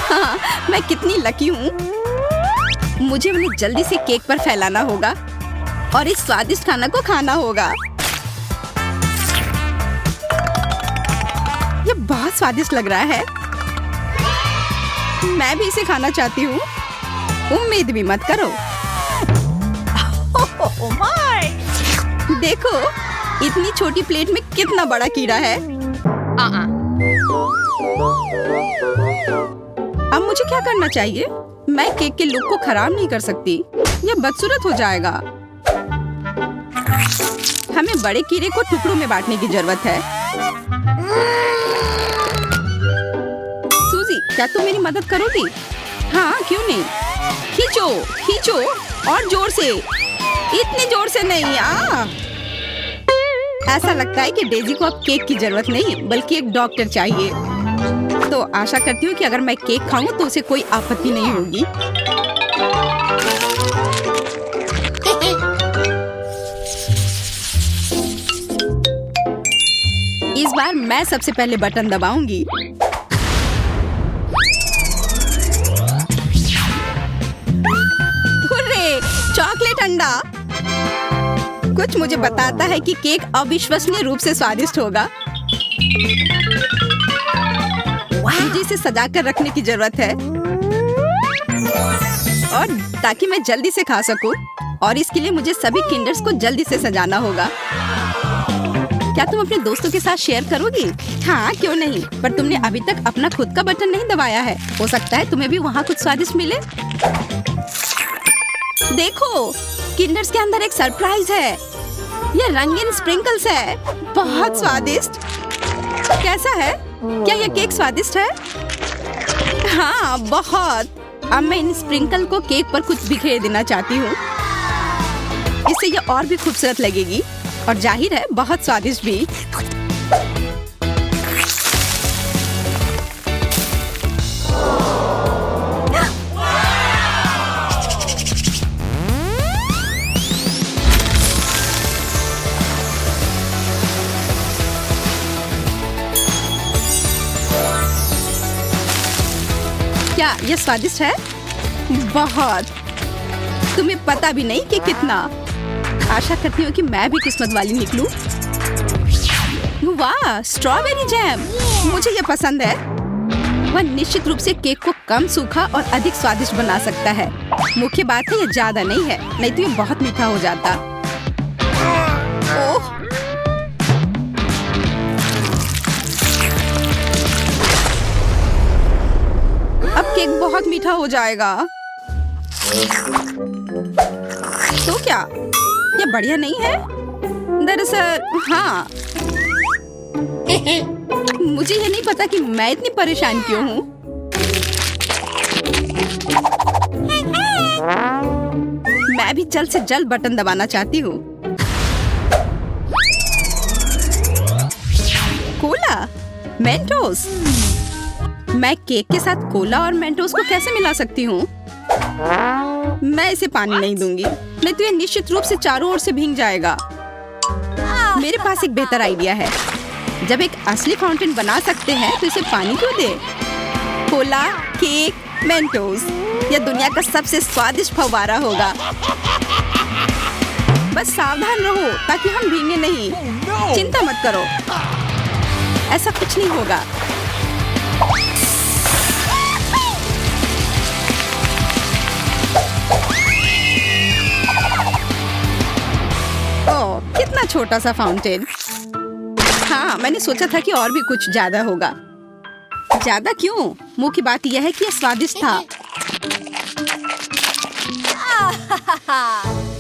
हाँ, मैं कितनी लकी हूँ। मुझे उन्हें जल्दी से केक पर फैलाना होगा और इस स्वादिष्ट खाना को खाना होगा। ये बहुत स्वादिष्ट लग रहा है। मैं भी इसे खाना चाहती हूँ। उम्मीद भी मत करो। देखो, इतनी छोटी प्लेट में कितना बड़ा कीड़ा है। अब मुझे क्या करना चाहिए? मैं केक के लुक को खराब नहीं कर सकती। यह बदसूरत हो जाएगा। हमें बड़े कीड़े को टुकड़ों में बांटने की जरूरत है। सूजी, क्या तुम मेरी मदद करोगी? हाँ, क्यों नहीं। खींचो, खींचो और जोर से। इतने जोर से नहीं। ऐसा लगता है कि डेजी को अब केक की जरूरत नहीं बल्कि एक डॉक्टर चाहिए। तो आशा करती हूँ कि अगर मैं केक खाऊं तो उसे कोई आपत्ति नहीं होगी। इस बार मैं सबसे पहले बटन दबाऊंगी। हुर्रे, चॉकलेट अंडा। कुछ मुझे बताता है कि केक अविश्वसनीय रूप से स्वादिष्ट होगा। मुझे इसे सजा कर रखने की जरूरत है और ताकि मैं जल्दी से खा सकूं। और इसके लिए मुझे सभी किंडर्स को जल्दी से सजाना होगा। क्या तुम अपने दोस्तों के साथ शेयर करोगी? हाँ, क्यों नहीं। पर तुमने अभी तक अपना खुद का बटन नहीं दबाया है। हो सकता है तुम्हें भी वहाँ कुछ स्वादिष्ट मिले। देखो, किंडर्स के अंदर एक सरप्राइज है। ये रंगीन स्प्रिंकल्स है। बहुत स्वादिष्ट। कैसा है? क्या यह केक स्वादिष्ट है? हाँ, बहुत। अब मैं इन स्प्रिंकल को केक पर कुछ बिखेर देना चाहती हूँ। इससे यह और भी खूबसूरत लगेगी और जाहिर है बहुत स्वादिष्ट भी। क्या यह स्वादिष्ट है? बहुत। तुम्हें पता भी नहीं कि कितना। आशा करती हूँ कि मैं भी किस्मत वाली निकलूं। वाह, स्ट्रॉबेरी जैम। मुझे यह पसंद है। वह निश्चित रूप से केक को कम सूखा और अधिक स्वादिष्ट बना सकता है। मुख्य बात है, यह ज्यादा नहीं है, नहीं तो यह बहुत मीठा हो जाता। ओह, अब केक बहुत मीठा हो जाएगा। तो क्या ये बढ़िया नहीं है? दरअसल हाँ। मुझे ये नहीं पता कि मैं इतनी परेशान क्यों हूँ। मैं भी जल्द से जल्द बटन दबाना चाहती हूँ। Cola, Mentos. मैं केक के साथ कोला और मेंटोस को कैसे मिला सकती हूँ? मैं इसे पानी नहीं दूंगी, नहीं तो ये निश्चित रूप से चारों ओर से भीग जाएगा। मेरे पास एक बेहतर आइडिया है। जब एक असली फाउंटेन बना सकते हैं तो इसे पानी क्यों दे? कोला, केक, मेंटोस, यह दुनिया का सबसे स्वादिष्ट फव्वारा होगा। बस सावधान रहो ताकि हम भीगे नहीं। चिंता मत करो, ऐसा कुछ नहीं होगा। ओह, कितना छोटा सा फाउंटेन। हाँ, मैंने सोचा था कि और भी कुछ ज्यादा होगा। ज्यादा क्यों? मुख्य बात यह है कि यह स्वादिष्ट था।